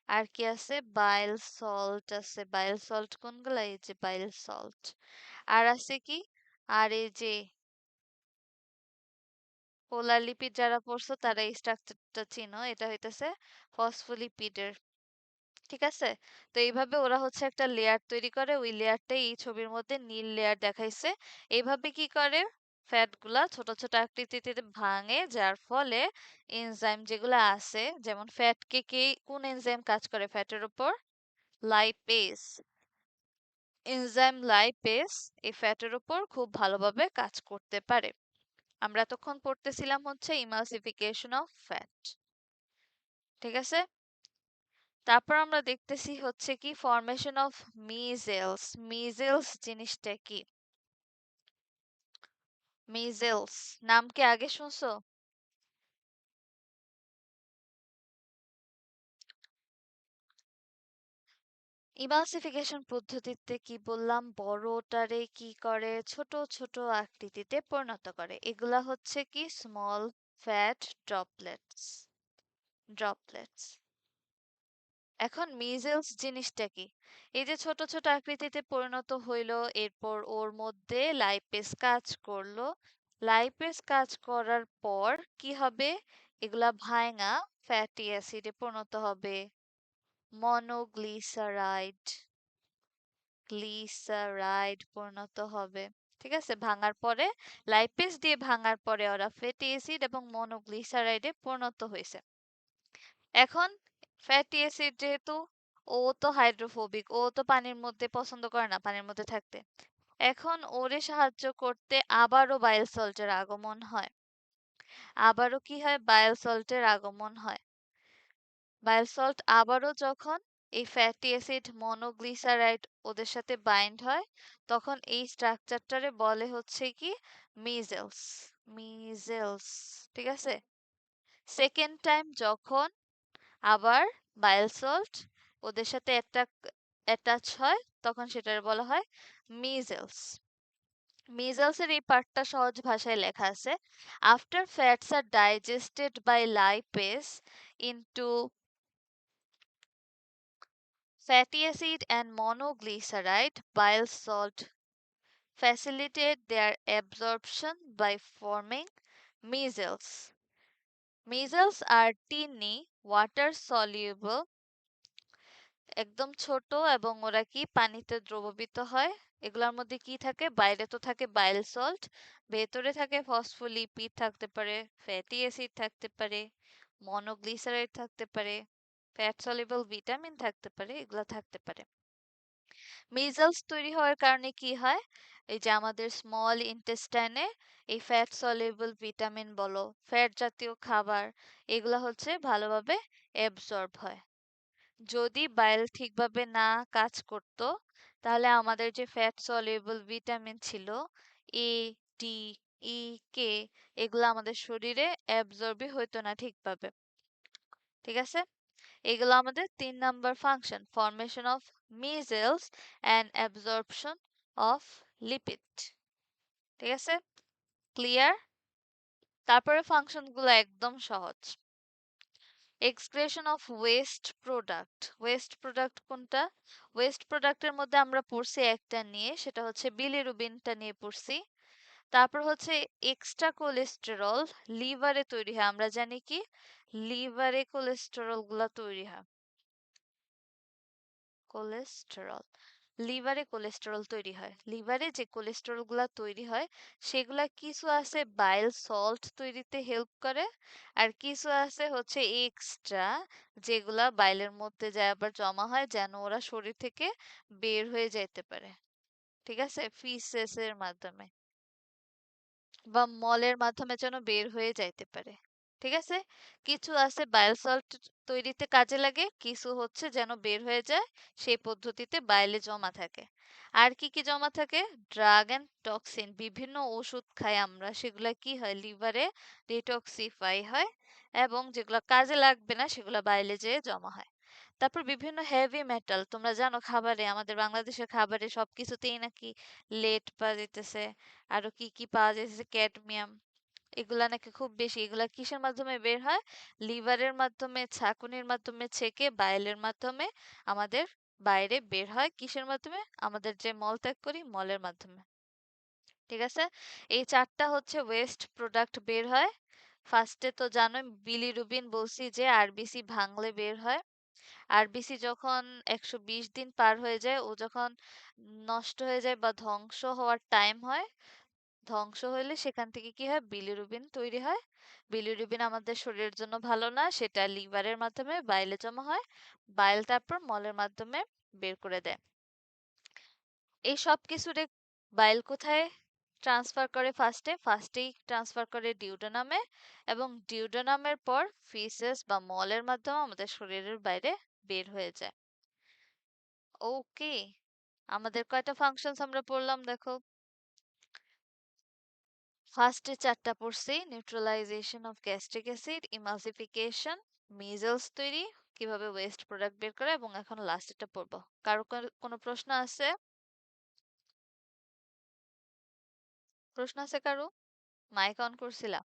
আর কি আছে, বাইল সল্ট আছে, বাইল সল্ট কোনগুলা, এই যে বাইল সল্ট। আর আছে কি, আর এই যে পোলার লিপিড যারা পড়ছো তারা এই স্ট্রাকচারটা চিনো, এটা হইতেছে ফসফোলিপিডের, ঠিক আছে। তো এইভাবে ওরা হচ্ছে একটা লেয়ার তৈরি করে, ওই লেয়ারটাই এই ছবির মধ্যে নীল লেয়ার দেখাইছে। এইভাবে কি করে, ফ্যাট গুলা ছোট ছোট আকৃতিতে ভাঙে, যার ফলে এনজাইম যেগুলো আছে, যেমন ফ্যাটকে কে কোন এনজাইম কাজ করে ফ্যাটের উপর, লাইপেজ, এনজাইম লাইপেজ এই ফ্যাটের উপর খুব ভালোভাবে কাজ করতে পারে। আমরা তখন পড়তেছিলাম হচ্ছে ইমালসিফিকেশন অফ ফ্যাট, ঠিক আছে। তারপর আমরা দেখতেছি হচ্ছে কি ফরমেশন অফ মিজেলস। মিজেলস জিনিসটা কি, মিজেলস নাম কি আগে শুনছো? ইমালসিফিকেশন পদ্ধতিতে কি বললাম, বড়টারে কি করে ছোট ছোট আকৃতিতে পরিণত করে, এগুলা হচ্ছে কি স্মল ফ্যাট ড্রপলেটস, ড্রপলেটস। এখন মিজেলস জিনিসটা কি? এই যে ছোট ছোট আকৃতিতে পরিণত হইলো, এরপর ওর মধ্যে লাইপেজ কাজ করলো। লাইপেজ কাজ করার পর কি হবে? এগুলা ভাঙা ফ্যাটি অ্যাসিডে পরিণত হবে। মনোগ্লিসারাইড, গ্লিসারাইড পরিণত হবে। ঠিক আছে, ভাঙার পরে লাইপেজ দিয়ে ভাঙার পরে ওরা ফ্যাটি অ্যাসিড এবং মনোগ্লিসারাইডে পরিণত হয়েছে। এখন ফ্যাটি অ্যাসিড যেহেতু, ও তো হাইড্রোফোবিক, ও তো পানির মধ্যে পছন্দ করে না পানির মধ্যে থাকতে। এখন ওরে সাহায্য করতে আবারও বাইল সল্টের আগমন হয়। আবারও কি হয়? বায়োল সল্টের আগমন হয়। বায়োল সল্ট আবারও যখন এই ফ্যাটি অ্যাসিড মনোগ্লিসারাইড ওদের সাথে বাইন্ড হয়, তখন এই স্ট্রাকচারটারে বলে হচ্ছে কি মিজেলস। মিজেলস, ঠিক আছে। সেকেন্ড টাইম যখন আবার বায়োল সল্ট ওদের সাথে অ্যাটাচ হয়, তখন সেটার বলা হয় মিজেলস। মিজেলসের এই পার্টটা সহজ ভাষায় লেখা আছে: after fats are digested by lipase into fatty acid and monoglyceride, bile salt facilitate their absorption by forming measles. Measles are teeny, water soluble, একদম ছোট, এবং ওরা কি পানিতে দ্রবীভূত হয়। এগুলোর মধ্যে কি থাকে? বাইরে তো থাকে বাইল সল্ট, ভেতরে থাকে ফসফোলিপিড থাকতে পারে, ফ্যাটি অ্যাসিড থাকতে পারে, মনোগ্লিসারাইড থাকতে পারে, ফ্যাট সলিবল ভিটামিন থাকতে পারে, এগুলো থাকতে পারে। মিজেলস তৈরি হওয়ার কারণে কি হয়? এই যে আমাদের স্মল ইন্টেস্টাইনে এই ফ্যাট সলিউবল ভিটামিন বলো, ফ্যাট জাতীয় খাবার, এগুলা হচ্ছে ভালোভাবে অ্যাবজর্ব হয়। যদি বাইল ঠিকভাবে না কাজ করতো, তাহলে আমাদের যে ফ্যাট সলিউবল ভিটামিন ছিল এ, ডি, ই, কে, এগুলো আমাদের শরীরে অ্যাবজর্বই হইতো না ঠিকভাবে। ঠিক আছে, এগুলো আমাদের 3 number function: formation of measles and absorption of lipid. ঠিক আছে, ক্লিয়ার? তারপরে ফাংশনগুলো একদম সহজ। Excretion of waste product. Waste product কোনটা? ওয়েস্ট প্রোডাক্টের মধ্যে আমরা পড়ছি একটা নিয়ে, সেটা হচ্ছে বিলিরুবিনটা নিয়ে পড়ছি। তারপর হচ্ছে এক্সট্রা কোলেস্টেরল লিভারে তৈরি হয়। আমরা জানি কি লিভারে কোলেস্টেরল গুলা তৈরি হয়। কোলেস্টেরল, লিভারে কোলেস্টেরল তৈরি হয়। লিভারে যে কোলেস্টেরল গুলা তৈরি হয়, সেগুলা কিছু আছে বাইল সল্ট তৈরিতে হেল্প করে, আর কিছু আছে হচ্ছে এক্সট্রা, যেগুলা বাইলের মধ্যে যায় আবার জমা হয় যেন ওরা শরীর থেকে বের হয়ে যাইতে পারে। ঠিক আছে, ফিসেসের মাধ্যমে বা মলের মাধ্যমে যেন বের হয়ে যাইতে পারে। ঠিক আছে, কিছু আছে বায়োল সল্ট তৈরিতে কাজে লাগে, কিছু হচ্ছে যেন বের হয়ে যায় সেই পদ্ধতিতে বাইলে জমা থাকে। আর কি কি জমা থাকে? ড্রাগ এন্ড টক্সিন, বিভিন্ন ওষুধ খাই আমরা, সেগুলা কি হয়? লিভারে ডিটক্সিফাই হয়, এবং যেগুলো কাজে লাগবে না সেগুলো বাইলে যেয়ে জমা হয়। তারপর বিভিন্ন হেভি মেটাল, তোমরা জানো খাবারে, আমাদের বাংলাদেশের খাবারে সবকিছুতেই নাকি লেড পাওয়া যাইতেছে, আরো কি কি পাওয়া যাইতেছে, ক্যাডমিয়াম, এগুলা নাকি খুব বেশি। এগুলা কিসের মাধ্যমে বের হয়? লিভারের মাধ্যমে, ছাঁকুনির মাধ্যমে ছেঁকে বাইলের মাধ্যমে আমাদের বাইরে বের হয়। কিসের মাধ্যমে? আমাদের যে মল ত্যাগ করি, মলের মাধ্যমে। ঠিক আছে, এই চারটা হচ্ছে ওয়েস্ট প্রোডাক্ট বের হয়। ফার্স্টে তো জানোই বিলিরুবিন, বলছি যে আরবিসি ভাঙলে বের হয়। আরবিসি যখন 120 দিন পার হয়ে যায়, ও যখন নষ্ট হয়ে যায় বা ধ্বংস হওয়ার টাইম হয়, ধ্বংস হইলে সেখান থেকে কি হয়? বিলিরুবিন তৈরি হয়। বিলিরুবিন আমাদের শরীরের জন্য ভালো না, সেটা লিভারের মাধ্যমে বাইলে জমা হয়। বাইল তারপর মলের মাধ্যমে বের করে দেয়। এই সব কিছুরে বাইল কোথায় ট্রান্সফার করে? ফার্স্টেই ট্রান্সফার করে ডিউডেনামে, এবং ডিউডেনামের পর ফিসেস বা মলের মাধ্যমে আমাদের শরীরের বাইরে বের হয়ে যায়। ওকে, আমাদের কয়টা ফাংশনস আমরা পড়লাম দেখো। ফার্স্টে চারটা পড়ছি: neutralisation of gastric acid, emulsification, measles তৈরি, কিভাবে ওয়েস্ট প্রোডাক্ট বের করে, এবং এখন লাস্টেরটা পড়বো। কারো কোনো প্রশ্ন আছে? প্রশ্ন আছে কারো? মাইক অন করছিলা?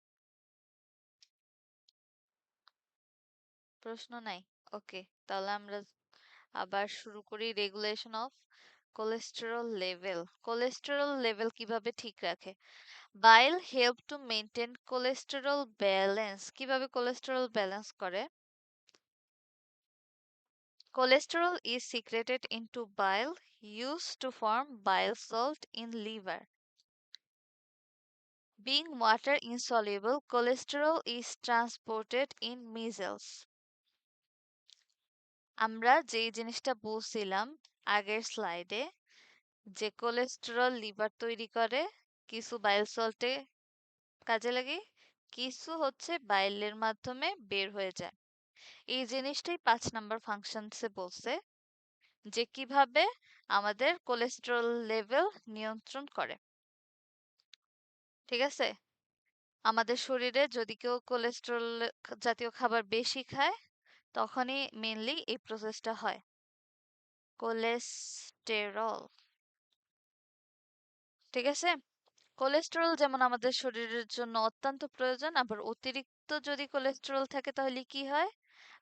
প্রশ্ন নাই? ওকে, তাহলে আমরা আবার শুরু করি regulation of cholesterol level. Cholesterol level কিভাবে ঠিক রাখে? Bile help to maintain cholesterol balance. কিভাবে কোলেস্টেরল ব্যালেন্স করে? Cholesterol is secreted into bile used to form bile salt in liver. Being water insoluble, cholesterol is transported in measles. আমরা যে জিনিসটা বলছিলাম আগের স্লাইডে যে কোলেস্টেরল লিভার তৈরি করে কিছু বাইল সল্টে কাজে লাগে, কিছু হচ্ছে বাইলের মাধ্যমে বের হয়ে যায়। এই জিনিসটাই 5 নাম্বার ফাংশনসে বলছে যে কিভাবে আমাদের কোলেস্টেরল লেভেল নিয়ন্ত্রণ করে। ঠিক আছে? আমাদের শরীরে যদি কেউ কোলেস্টেরল জাতীয় খাবার বেশি খায় তখনই মেনলি এই প্রসেসটা হয়। কোলেস্টেরল, ঠিক আছে? কোলেস্টেরল যেমন আমাদের শরীরের জন্য অত্যন্ত প্রয়োজন, আবার অতিরিক্ত যদি কোলেস্টেরল থাকে তাহলে কি হয়?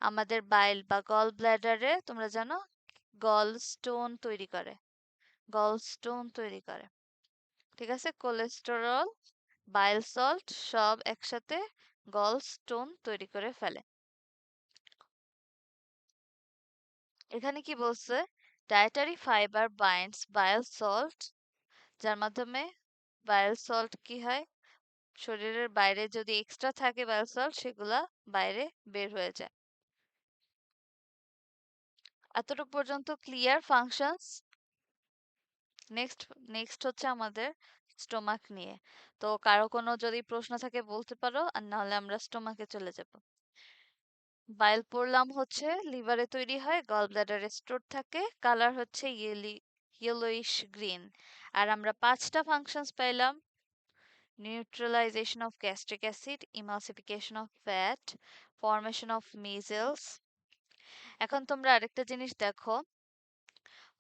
আমাদের বাইল বা গল ব্ল্যাডারে তোমরা জানো গল স্টোন তৈরি করে, গল স্টোন তৈরি করে। ঠিক আছে? কোলেস্টেরল, বাইল সল্ট সব একসাথে গল স্টোন তৈরি করে ফেলে। এখানে কি বলছে? Dietary fibre binds bile salt, যার মাধ্যমে বাইল সল্ট কি হয়, শরীরের বাইরে যদি এক্সট্রা থাকে বাইল সল্ট সেগুলা বাইরে বের হয়ে যায়। এতটুকু পর্যন্ত ক্লিয়ার ফাংশনস। নেক্সট নেক্সট হচ্ছে আমাদের স্টোমাক নিয়ে। তো কারো কোনো যদি প্রশ্ন থাকে বলতে পারো, আর নাহলে আমরা স্টোমাকে চলে যাব। বাইল পড়লাম হচ্ছে লিভারে তৈরি হয়, গল ব্লাডারে স্টোর থাকে, কালার হচ্ছে ইয়েলোইশ গ্রিন। আর আমরা 5টা ফাংশনস পাইলাম: neutralisation of gastric acid, emulsification of fat, formation of micelles. এখন তোমরা আরেকটা জিনিস দেখো,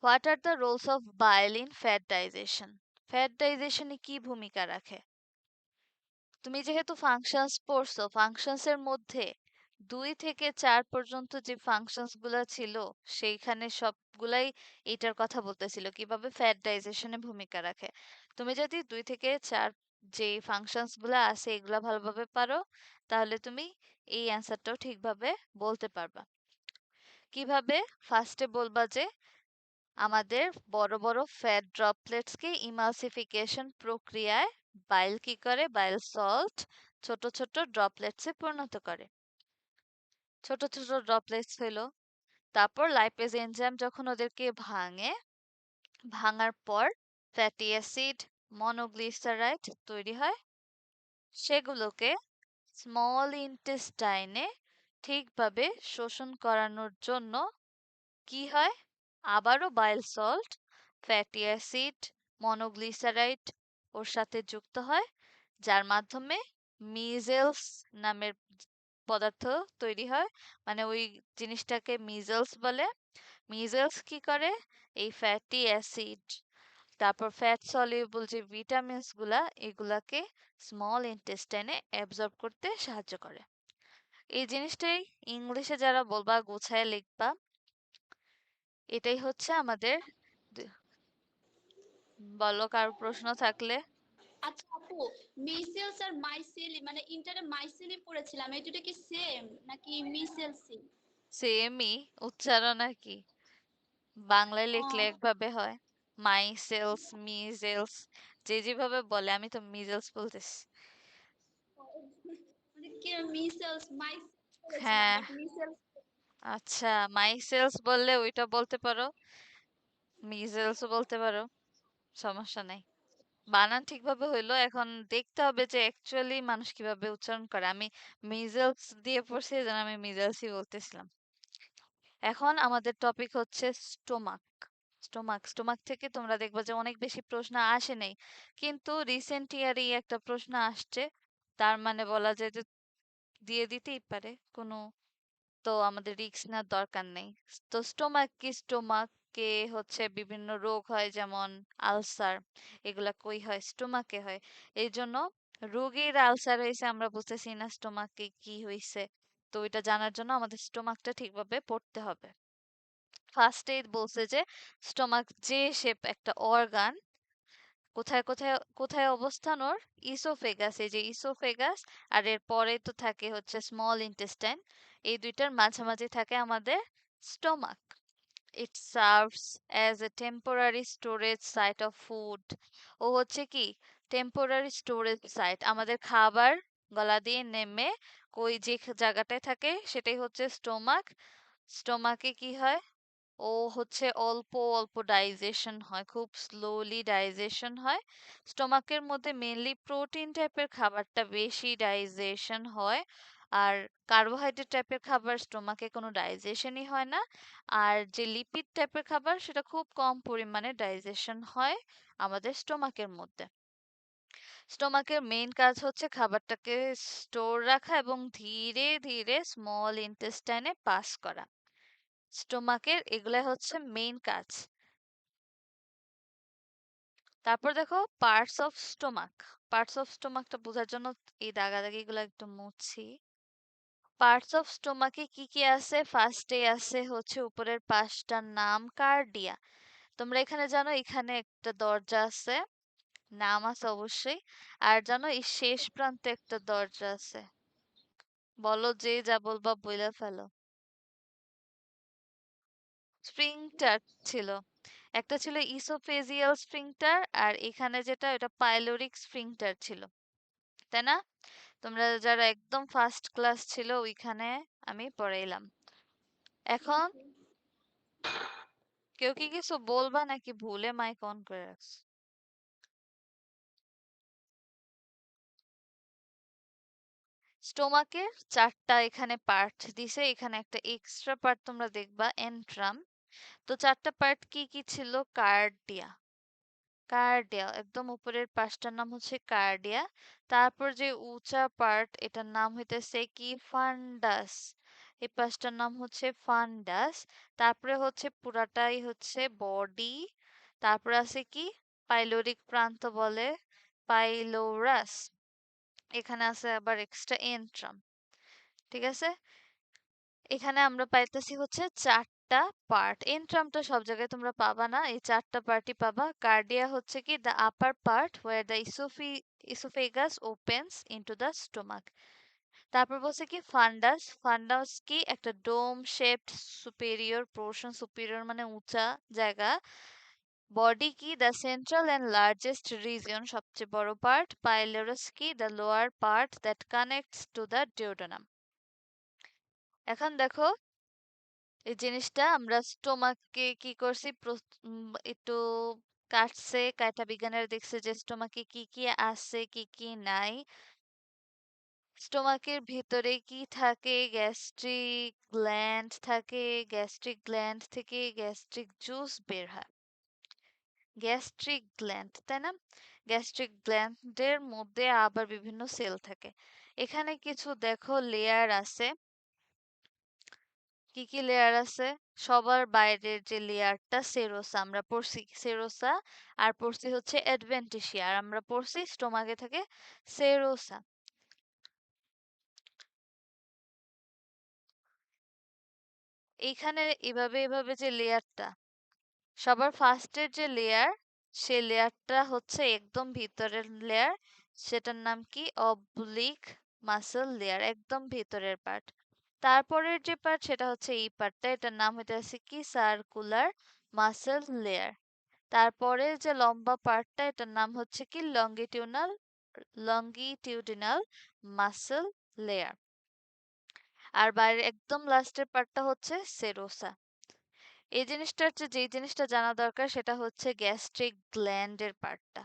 what are the roles of bile in fat digestion. Fat ডাইজেশনে কি ভূমিকা রাখে? তুমি যেহেতু ফাংশনস পড়ছো, ফাংশনস এর মধ্যে 2 থেকে 4 পর্যন্ত যে ফাংশনস গুলা ছিল সেইখানে সবগুলাই এটার কথা বলতেছিল কিভাবে ফ্যাট ডাইজেশনে ভূমিকা রাখে। তুমি যদি 2 থেকে 4 যে ফাংশনস গুলা আছে এগুলা ভালোভাবে পারো তাহলে তুমি এই অ্যান্সারটাও ঠিকভাবে বলতে পারবা। কিভাবে? ফার্স্টে বলবা যে আমাদের বড় বড় ফ্যাট ড্রপলেটসকে ইমালসিফিকেশন প্রক্রিয়ায় বাইল কি করে, বাইল সল্ট ছোট ছোট ড্রপলেটসে পরিণত করে। ছোট ছোট ড্রপলেটস হইলো, তারপর লাইপেজ এনজাইম যখন ওদেরকে ভাঙে, ভাঙার পর ফ্যাটি অ্যাসিড, মনোগ্লিসারাইড তৈরি হয়। সেগুলোকে স্মল ইন্টেস্টাইনে ঠিকভাবে শোষণ করানোর জন্য কি হয়? আবারও bile salt, fatty acid, monoglyceride ওর সাথে যুক্ত হয়, যার মাধ্যমে মিজেলস নামের পদার্থ তৈরি হয়। মানে ওই জিনিসটাকে মিজেলস বলে। মিজেলস কি করে? এই ফ্যাটি অ্যাসিড, তারপর ফ্যাট সলিউবল যে ভিটামিনস গুলা এগুলাকে স্মল ইন্টেস্টাইনে অ্যাবজর্ব করতে সাহায্য করে। এই জিনিসটাই ইংলিশে যারা বলবা গোছায় লিখবা। এটাই হচ্ছে আমাদের দ- বলো কারো প্রশ্ন থাকলে। আচ্ছা আপু, মিসেলস আর মাইসেলি মানে ইন্টারে মাইসেলি পড়েছিলাম, এই দুটো কি সেম নাকি মিসেলসি? সেমই উচ্চারণ আর কি, বাংলায় লিখলে একভাবে হয়। মাইসেলস, মিজেলস, যে যেভাবে বলে, আমি তো মিজেলস বলতেছি। মানে কি মিসেলস মাইসেলস পড়েছিলাম হ্যাঁ, বাট মিসেলস। আচ্ছা, মাইসেলস বললে ওইটা বলতে পারো, মিজেলসও বলতে পারো, সমস্যা নাই। বানান ঠিকভাবে হইলো, এখন দেখতে হবে যে অ্যাকচুয়ালি মানুষ কিভাবে উচ্চারণ করে। আমি মিজেলস দিয়ে পড়ছি, যেন আমি মিজেলসই বলতেছিলাম। এখন আমাদের টপিক হচ্ছে স্টোমাক। স্টোমাক স্টোমাক থেকে তোমরা দেখবা যে অনেক বেশি প্রশ্ন আসে নাই, কিন্তু রিসেন্ট ইয়ারেই একটা প্রশ্ন আসছে, তার মানে বলা যায় যে দিয়ে দিতেই পারে কোনো, তো আমাদের রিস্ক নেওয়ার দরকার নেই। তো স্টোমাক কি? স্টোমাকে হচ্ছে বিভিন্ন রোগ হয়, যেমন আলসার, এগুলা কই হয়? স্টোমাকে হয়। এই জন্য রোগীর আলসার হয়েছে আমরা বুঝতেছি না স্টোমাকে কি হয়েছে, তো এটা জানার জন্য আমাদের স্টোমাকটা ঠিকভাবে পড়তে হবে। ফার্স্টেই বলছে যে স্টোমাক যে শেপ একটা অর্গান, কোথায় কোথায় কোথায় অবস্থান ওর? ইসোফেগাস, এই যে ইসোফেগাস, আর এর পরে তো থাকে হচ্ছে স্মল ইন্টেস্টাইন, এই দুইটার মাঝামাঝি থাকে আমাদের stomach. It serves as a temporary storage site of food. ও হচ্ছে কি টেম্পোরারি স্টোরেজ সাইট, আমাদের খাবার গলা দিয়ে নেমে কই যে জায়গাটায় থাকে সেটাই হচ্ছে স্টোমাক। স্টোমাকে কি হয়, ও হচ্ছে অল্প অল্প ডাইজেশন হয়, খুব স্লোলি ডাইজেশন হয়। স্টোমাকের মধ্যে মেনলি প্রোটিন টাইপের খাবারটা বেশি ডাইজেশন হয়, আর কার্বোহাইড্রেট টাইপের খাবার স্টোমাকে কোনো ডাইজেশনই হয় না। আর যে লিপিড টাইপের খাবার সেটা খুব কম পরিমাণে ডাইজেশন হয় আমাদের স্টোমাকের মধ্যে। স্টোমাকের মেইন কাজ হচ্ছে খাবারটাকে স্টোর রাখা এবং ধীরে ধীরে স্মল ইন্টেস্টাইনে পাস করা। স্টোমাকের এগুলা হচ্ছে মেইন কাজ। তারপর দেখো parts of stomach. Parts of স্টোমাকটা বোঝার জন্য এই দাগাদাগিগুলো একটু মুছি। পার্টস অফ স্টোমাকে কি কি আছে? ফার্স্টে আছে হচ্ছে উপরের পাশটার নাম কার্ডিয়া। তোমরা এখানে জানো এখানে একটা দরজা আছে, নাম আছে অবশ্যই। আর জানো এই শেষ প্রান্তে একটা দরজা আছে, বলো যে যা বলবা বইলা ফেলো। স্ফিংটার ছিল, একটা ছিল ইসোফেজিয়াল স্ফিংটার, আর এখানে যেটা এটা পাইলোরিক স্ফিংটার ছিল, তাই না? তোমরা যারা একদম ফার্স্ট ক্লাস ছিল ওইখানে আমি পড়াইলাম। এখন ওকে। কেউ কি কিছু বলবা নাকি ভুলে মাইক অন করে রাখছো? স্টোমাকের চারটা এখানে পার্ট দিছে, এখানে একটা এক্সট্রা পার্ট তোমরা দেখবা এন্ট্রাম। তো চারটা পার্ট কি কি ছিল? কার্ডিয়া, কার্ডিয়া একদম উপরের পাশটার নাম হচ্ছে কার্ডিয়া। তারপর যে উঁচা পার্ট এটার নাম হইতেছে কি? ফান্ডাস, এই পাশটার নাম হচ্ছে ফান্ডাস। তারপরে হচ্ছে পুরাটাই হচ্ছে বডি। তারপরে আছে কি? পাইলোরিক প্রান্ত বলে পাইলোরাস। এখানে আছে আবার এক্সট্রা এন্ট্রাম। ঠিক আছে, এখানে আমরা পাইতেছি হচ্ছে চারটা পার্ট। এন্ট্রামটা সব জায়গায় তোমরা পাবা না, এই চারটা পার্টই পাবা। কার্ডিয়া হচ্ছে কি the upper part where the oesophagus opens into the stomach. তারপর বলছে কি ফান্ডাস, ফান্ডাস কি একটা dome shaped superior portion, superior মানে উঁচা জায়গা। বডি কি the central and largest region, সবচেয়ে বড় পার্ট। পাইলোরাস কি the lower part that connects to the duodenum. এখন দেখো এই জিনিসটা আমরা স্টোমাককে কি করছি একটু কাটছে, কাটা বিজ্ঞানীরা দেখছে যে স্টোমাকে কি কি আছে কি কি নাই। স্টোমাকের ভিতরে কি থাকে? গ্যাস্ট্রিক গ্ল্যান্ড থাকে, গ্যাস্ট্রিক গ্ল্যান্ড থেকে গ্যাস্ট্রিক জুস বের হয়। গ্যাস্ট্রিক গ্ল্যান্ড, তাই না? গ্যাস্ট্রিক গ্ল্যান্ডের মধ্যে আবার বিভিন্ন সেল থাকে। এখানে কিছু দেখো লেয়ার আছে। কি কি লেয়ার আছে? সবার বাইরের যে লেয়ারটা সেরোসা, আমরা পড়ছি সেরোসা, আর পড়ছি হচ্ছে অ্যাডভেন্টিসিয়া, আর আমরা পড়ছি স্টোমাকে থাকে সেরোসা। এইখানে এভাবে এভাবে যে লেয়ারটা, সবার ফার্স্টের যে লেয়ার, সে লেয়ারটা হচ্ছে একদম ভিতরের লেয়ার, সেটার নাম কি? অবলিক মাসল লেয়ার, একদম ভিতরের পার্ট। তারপরের যে পার্ট সেটা হচ্ছে এই পার্টটা, এটার নাম হইতেছে কি? Circular muscle layer. তারপরে যে লম্বা পার্টটা এটার নাম হচ্ছে কি? Longitudinal muscle layer. আর বাইরের একদম লাস্টের পার্টটা হচ্ছে সেরোসা। এই জিনিসটার চেয়ে যেই জিনিসটা জানা দরকার সেটা হচ্ছে গ্যাস্ট্রিক গ্ল্যান্ডের পার্টটা।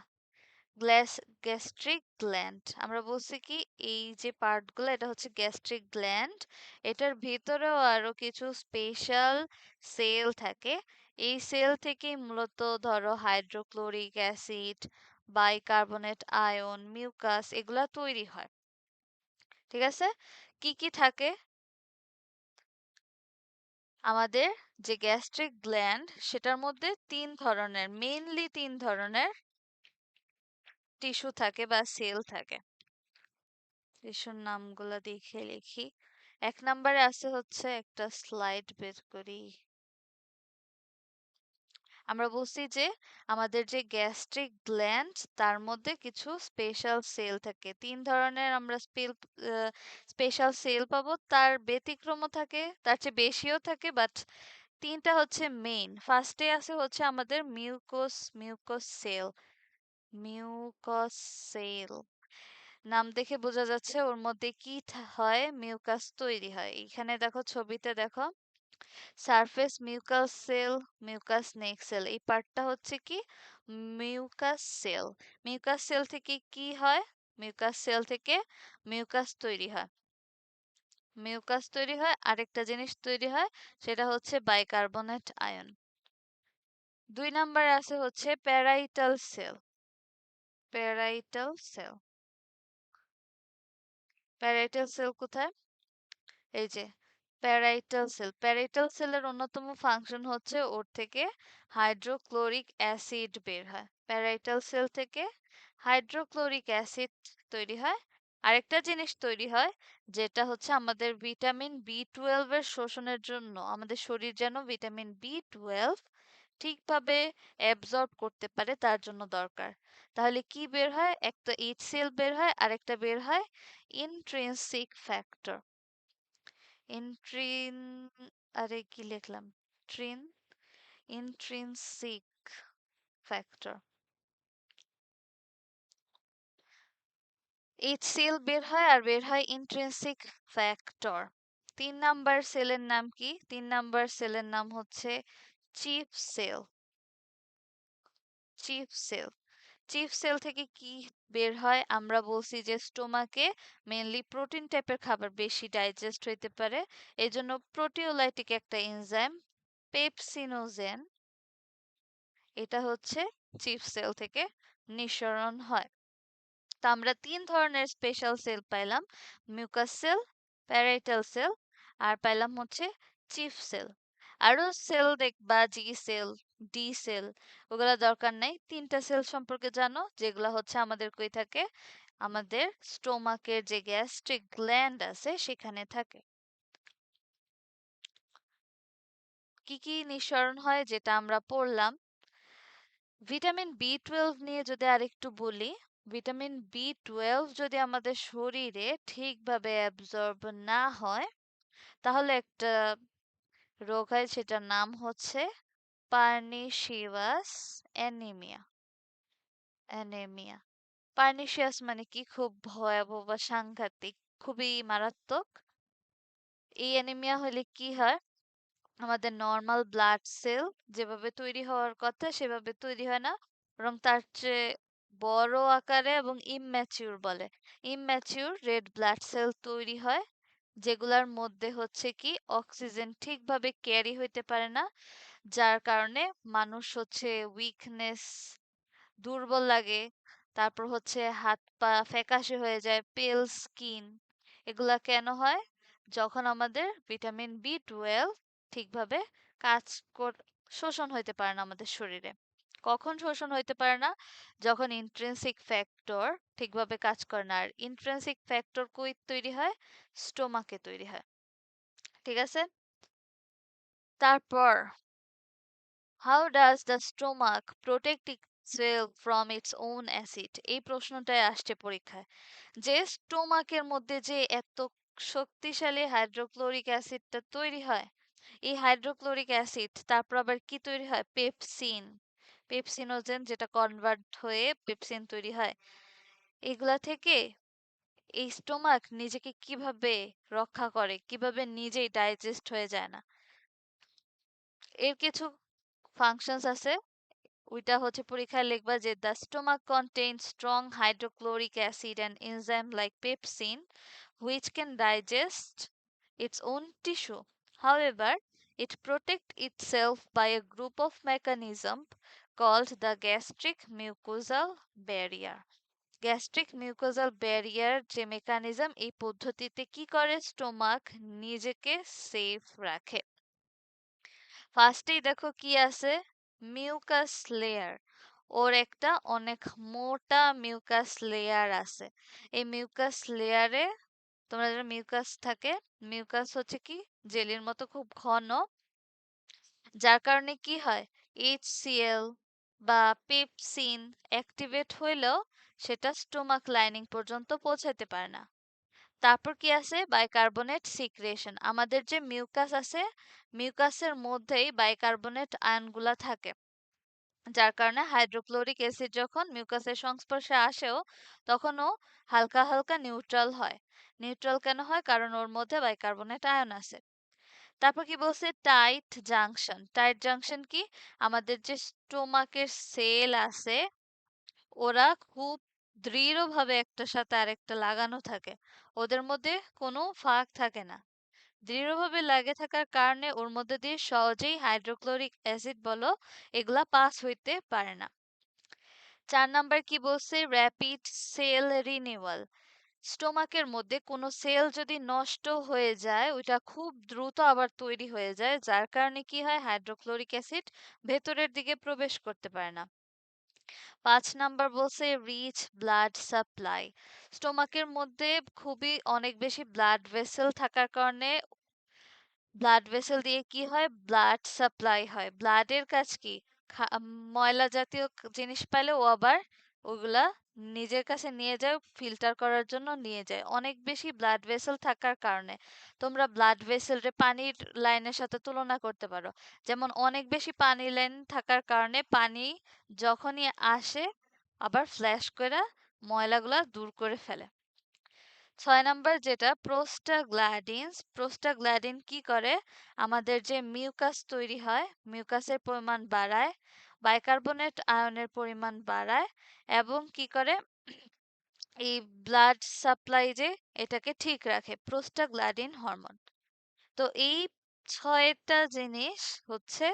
গ্যাস্ট্রিক গ্ল্যান্ড আমরা বলছি কি এই যে পার্টগুলো এটা হচ্ছে গ্যাস্ট্রিক গ্ল্যান্ড। এটার ভিতরেও আরো কিছু স্পেশাল সেল থাকে। এই সেল থেকেই মূলত ধরো hydrochloric acid, bicarbonate ion, mucus এগুলা তৈরি হয়। ঠিক আছে, কি কি থাকে আমাদের যে গ্যাস্ট্রিক গ্ল্যান্ড সেটার মধ্যে? তিন ধরনের, মেইনলি তিন ধরনের টিস্যু থাকে বা সেল থাকে। টিস্যুর নামগুলো দেখে লিখি। এক নম্বরে আছে হচ্ছে, একটা স্লাইড বের করি। আমরা বলছি যে আমাদের যে গ্যাস্ট্রিক গ্ল্যান্ড তার মধ্যে কিছু স্পেশাল সেল থাকে। ৩ ধরনের আমরা স্পেশাল সেল পাবো। তার ব্যতিক্রমও থাকে, তার চেয়ে বেশিও থাকে, বাট ৩টা হচ্ছে মেইন। ফার্স্টে আছে হচ্ছে আমাদের মিউকোস সেল। মিউকস সেল নাম দেখে বোঝা যাচ্ছে ওর মধ্যে কি হয়, মিউকাস তৈরি হয়। এখানে দেখো, ছবিতে দেখো, সারফেস মিউকাস সেল, মিউকাস নেক সেল, এই পার্টটা হচ্ছে কি মিউকাস সেল। মিউকাস সেল থেকে কি হয়? মিউকাস সেল থেকে মিউকাস তৈরি হয়। মিউকাস তৈরি হয়, আরেকটা জিনিস তৈরি হয়, সেটা হচ্ছে বাইকার্বনেট আয়ন। ২ নাম্বারে আছে হচ্ছে parietal sell. Parietal sell. Parietal sell কোথায়? এই যে প্যারাইটাল সেল। প্যারাইটাল সেলের অন্যতম ফাংশন হচ্ছে ওর থেকে হাইড্রোক্লোরিক অ্যাসিড বের হয়। প্যারাইটাল সেল থেকে হাইড্রোক্লোরিক অ্যাসিড তৈরি হয়। আরেকটা জিনিস তৈরি হয়, যেটা হচ্ছে আমাদের ভিটামিন বি 12 এর শোষণের জন্য আমাদের শরীর যেন ভিটামিন বি 12 ঠিকভাবে অ্যাবজর্ব করতে পারে, তার জন্য দরকার। তাহলে কি বের হয়? একটা এইচসিএল বের হয়, আরেকটা বের হয় ইন্ট্রিনসিক ফ্যাক্টর। ইন্ট্রিন আরে কি লিখলাম? ট্রিন ইন্ট্রিনসিক ফ্যাক্টর। এইচসিএল বের হয় আর বের হয় ইন্ট্রিনসিক ফ্যাক্টর। ৩ নাম্বার সেলের নাম কি? ৩ নাম্বার সেলের নাম হচ্ছে chief cell. Chief cell. Chief cell থেকে কি বের হয়? আমরা বলছি যে স্টোমাকে মেইনলি প্রোটিন টাইপের খাবার বেশি ডাইজেস্ট হইতে পারে, এই জন্য প্রোটিওলাইটিক একটা এনজাইম পেপসিনোজেন, এটা হচ্ছে চিফ সেল থেকে নিঃসরণ হয়। তো আমরা ৩ ধরনের স্পেশাল সেল পাইলাম, মিউকাস সেল, প্যারাইটাল সেল, আর পাইলাম হচ্ছে চিফ সেল। আরো সেল দেখবা, জি সেল, ডি সেল, ওগুলা দরকার নাই। ৩টা সেল সম্পর্কে জানো, যেগুলা হচ্ছে আমাদের কই থাকে? আমাদের স্টোমাকের যে গ্যাস্ট্রিক গ্ল্যান্ড আছে সেখানে থাকে। কি কি নিঃসরণ হয় যেটা আমরা পড়লাম। ভিটামিন বি 12 নিয়ে যদি আরেকটু বলি, ভিটামিন বি 12 যদি আমাদের শরীরে ঠিকভাবে অ্যাবজর্ব না হয়, তাহলে একটা রোগ হয়, সেটার নাম হচ্ছে পার্নিশিয়াস অ্যানিমিয়া। অ্যানিমিয়া। পার্নিশিয়াস মানে কি? খুব ভয়াবহ বা সাংঘাতিক, খুবই মারাত্মক। এই অ্যানিমিয়া হলে কি হয়? আমাদের নর্মাল ব্লাড সেল যেভাবে তৈরি হওয়ার কথা সেভাবে তৈরি হয় না, বরং তার চেয়ে বড় আকারে এবং ইম্যাচিউর বলে। ইম্যাচিউর রেড ব্লাড সেল তৈরি হয়, যেগুলার মধ্যে হচ্ছে কি অক্সিজেন ঠিকভাবে ক্যারি হইতে পারে না, যার কারণে মানুষ হচ্ছে উইকনেস, দুর্বল লাগে, তারপর হচ্ছে হাত পা ফ্যাকাশে হয়ে যায়, পেল স্কিন। এগুলা কেন হয়? যখন আমাদের ভিটামিন বি 12 ঠিকভাবে কাজ শোষণ হইতে পারে না আমাদের শরীরে। কখন শোষণ হইতে পারে না? যখন ইন্ট্রিনসিক ফ্যাক্টর ঠিকভাবে কাজ করে না। আর ইন্ট্রিনসিক ফ্যাক্টর কই তৈরি হয়? স্টোমাকে তৈরি হয়। ঠিক আছে? তারপর, how does the stomach protect itself from its own acid? এই প্রশ্নটাই আসছে পরীক্ষায়, যে স্টোমাকের মধ্যে যে এত শক্তিশালী হাইড্রোক্লোরিক অ্যাসিডটা তৈরি হয়, এই হাইড্রোক্লোরিক অ্যাসিড তারপর আবার কি তৈরি হয়? পেপসিন, পেপসিনোজেন, যেটা কনভার্ট হয়ে পেপসিন তৈরি হয়। এগুলা থেকে এই স্টোমাক নিজেকে কিভাবে রক্ষা করে, কিভাবে নিজেই ডাইজেস্ট হয়ে যায় না? এর কিছু ফাংশনস আছে, ওইটা হচ্ছে পরীক্ষায় লিখবা যে the stomach contains strong hydrochloric acid and enzyme like pepsin which can digest its own tissue. However, it protects itself by a group of mechanisms called the gastric mucosal barrier. Gastric mucosal barrier যে mechanism, এই পদ্ধতিতে কি করে stomach নিজেকে safe রাখে? ফার্স্টেই দেখো কি আছে, মিউকাস লেয়ার। ওর একটা অনেক মোটা মিউকাস লেয়ার আছে। এই মিউকাস লেয়ারে, তোমরা যারা মিউকাস থাকে, মিউকাস হচ্ছে কি জেলির মতো খুব ঘন, যার কারণে কি হয়, HCl বা পেপসিন অ্যাক্টিভেট হইলেও সেটা স্টোমাক লাইনিং পর্যন্ত পৌঁছাতে পারে না। তারপর কি আছে বাইকার্বনেট সিক্রেশন। আমাদের যে মিউকাস আছে, মিউকাসের মধ্যেই বাইকার্বনেট আয়নগুলা থাকে, যার কারণে হাইড্রোক্লোরিক অ্যাসিড যখন মিউকাসের সংস্পর্শে আসেও তখনও হালকা হালকা নিউট্রাল হয়। নিউট্রাল কেন হয়? কারণ ওর মধ্যে বাইকার্বনেট আয়ন আছে। তারপর কি বলছে টাইট জাংশন। টাইট জাংশন কি? আমাদের যে স্টোমাকের সেল আছে ওরা খুব দৃঢ়ভাবে একটার সাথে আরেকটা লাগানো থাকে, ওদের মধ্যে কোনো ফাঁক থাকে না। দৃঢ়ভাবে লাগে থাকার কারণে ওর মধ্যে দিয়ে সহজেই হাইড্রোক্লোরিক অ্যাসিড বলো এগুলা পাস হইতে পারে না। 4 নাম্বার কি বলছে র্যাপিড সেল রিনিউয়াল। স্টোমাকের মধ্যে কোনো সেল যদি নষ্ট হয়ে যায় ওইটা খুব দ্রুত আবার তৈরি হয়ে যায়, যার কারণে কি হয় হাইড্রোক্লোরিক অ্যাসিড ভেতরের দিকে প্রবেশ করতে পারে না। 5 নাম্বার বলছে রিচ ব্লাড সাপ্লাই। স্টোমাকের মধ্যে খুবই অনেক বেশি ব্লাড ভেসেল থাকার কারণে ব্লাড ভেসেল দিয়ে কি হয় ব্লাড সাপ্লাই হয়। ব্লাডের কাজ কি? ময়লা জাতীয় জিনিস পাইলে ও আবার ওগুলা নিজের কাছে নিয়ে যায়, ফিল্টার করার জন্য নিয়ে যায়। অনেক বেশি ব্লাড ভেসেল থাকার কারণে তোমরা ব্লাড ভেসেল রে পানির লাইনের সাথে তুলনা করতে পারো। যেমন অনেক বেশি পানি লাইন থাকার কারণে পানি যখনই আসে আবার ফ্ল্যাশ করে ময়লাগুলা দূর করে ফেলে। 6 নাম্বার যেটা প্রোস্টাগ্ল্যান্ডিনস। প্রোস্টাগ্ল্যান্ডিন কি করে? আমাদের যে মিউকাস তৈরি হয় মিউকাসের পরিমাণ বাড়ায়, বাইকার্বনেট আয়নের পরিমাণ বাড়ায় এবং কি করে এই ব্লাড সাপ্লাই যে এটাকে ঠিক রাখে, প্রোস্টাগ্ল্যান্ডিন হরমোন। তো এই 6টা জিনিস হচ্ছে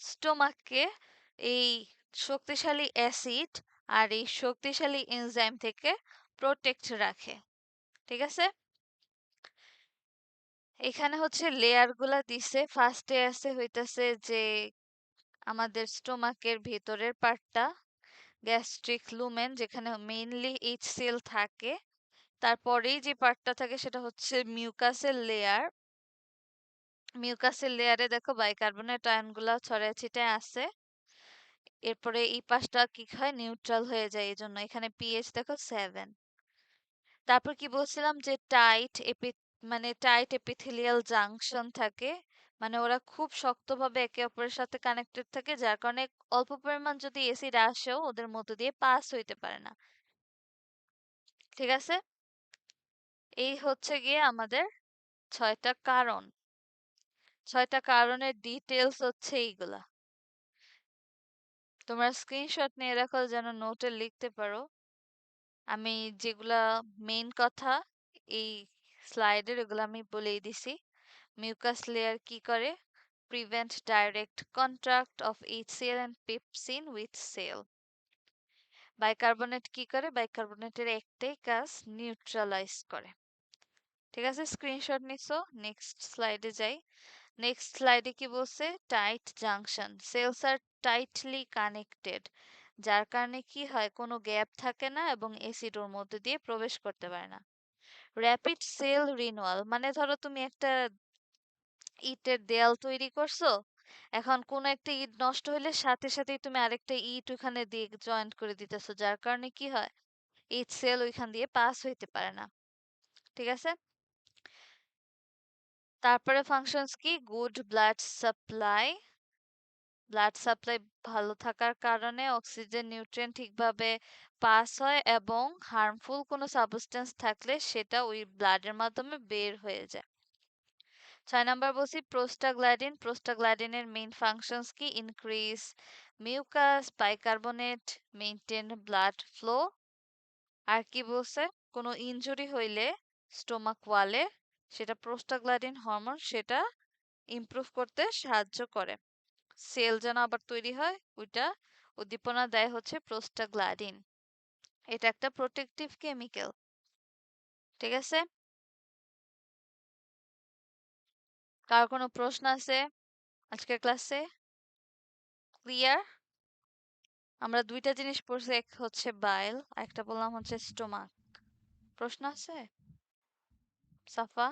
স্টোমাককে এই শক্তিশালী অ্যাসিড আর এই শক্তিশালী এনজাইম থেকে প্রোটেক্ট রাখে। ঠিক আছে? এখানে হচ্ছে লেয়ার গুলা দিছে। ফার্স্টে আছে হইতাছে যে আমাদের স্টোমাকের ভেতরের পার্টটা গ্যাস্ট্রিক লুমেন, যেখানে মেইনলি এইচসিএল থাকে। তারপরেই যে পার্টটা থাকে সেটা হচ্ছে মিউকাসের লেয়ার। মিউকাসের লেয়ারে দেখো বাইকার্বনেট আয়নগুলা ছড়ায় ছিটায় আছে। এরপরে এই পাশটা কি হয় নিউট্রাল হয়ে যায়, এই জন্য এখানে পিএইচ দেখো 7। তারপর কি বলছিলাম যে মানে টাইট এপিথেলিয়াল জাংশন থাকে, মানে ওরা খুব শক্তভাবে একে অপরের সাথে কানেক্টেড থাকে, যার কারণে অল্প পরিমাণ যদি এসিড আসেও ওদের মধ্য দিয়ে পাস হইতে পারে না। ঠিক আছে? এই হচ্ছে গিয়ে আমাদের 6টা কারণ। 6টা কারণের ডিটেলস হচ্ছে এইগুলা। তোমরা স্ক্রিনশট নিয়ে রাখো যেন নোটে লিখতে পারো। আমি যেগুলা মেইন কথা এই স্লাইডের ওগুলো আমি বলেই দিছি। মিউকাস লেয়ার কি করে? Prevent direct contact of HCl and pepsin with cell। Bicarbonate কি করে? বাইকার্বনেটের একটাই কাজ নিউট্রালাইজ করে। ঠিক আছে? স্ক্রিনশট নিছো? নেক্সট স্লাইডে যাই। নেক্সট স্লাইডে কি বলছে? Tight junction. সেলস আর টাইটলি কানেক্টেড, যার কারণে কি হয় কোনো গ্যাপ থাকে না এবং অ্যাসিড ওর মধ্যে দিয়ে প্রবেশ করতে পারে না। র্যাপিড সেল রিনুয়াল মানে ধরো তুমি একটা ইটের দেয়াল তৈরি করছো, এখন কোন একটা ইট নষ্ট হলে সাথে সাথেই তুমি আরেকটা ইট ওখানে দিয়ে জয়েন্ট করে দিতেছো, যার কারণে কি হয় ইট সেল ওইখান দিয়ে পাস হইতে পারে না। ঠিক আছে? তারপরে ফাংশনস কি? Good blood supply. Blood supply ভালো থাকার কারণে অক্সিজেন নিউট্রিয়েন্ট ঠিকভাবে পাস হয় এবং হার্মফুল কোনো সাবস্টেন্স থাকলে সেটা ওই ব্লাডের মাধ্যমে বের হয়ে যায়। 6 নাম্বার বলছি প্রোস্টাগ্ল্যান্ডিন। প্রোস্টাগ্ল্যান্ডিনের মেইন ফাংশনস কি? Increase mucus, bicarbonate, maintain blood flow. আর কি বলছে? কোনো ইনজুরি হইলে স্টোমাক ওয়ালে সেটা প্রোস্টাগ্ল্যান্ডিন হরমোন সেটা ইমপ্রুভ করতে সাহায্য করে। সেল যেন আবার তৈরি হয় ওইটা উদ্দীপনা দেয় হচ্ছে প্রোস্টাগ্ল্যান্ডিন। এটা একটা প্রোটেক্টিভ কেমিক্যাল। ঠিক আছে? কার কোনো প্রশ্ন আছে আজকের ক্লাসে? ক্লিয়ার? আমরা দুইটা জিনিস পড়ছি, এক হচ্ছে বাইল, একটা বললাম হচ্ছে স্টোমাক। প্রশ্ন আছে? সাফা?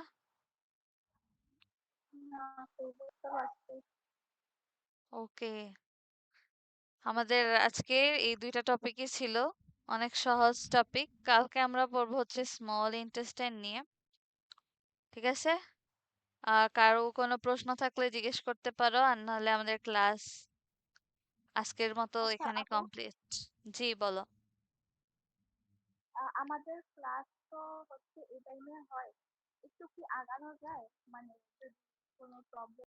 না, তো বুঝতে পারছি। ওকে, আমাদের আজকের এই দুইটা টপিকই ছিল অনেক সহজ টপিক। কালকে আমরা পড়বো হচ্ছে স্মল ইন্টেস্টাইন নিয়ে। ঠিক আছে? কারো কোনো প্রশ্ন থাকলে জিজ্ঞেস করতে পারো, আর নাহলে আমাদের ক্লাস আজকের মতো আচ্ছা এখানে আপু, কমপ্লিট। জি বলো। আমাদের ক্লাস তো হচ্ছে এই টাইমে হয়, একটু কি আগানো যায়? মানে যদি কোনো প্রবলেম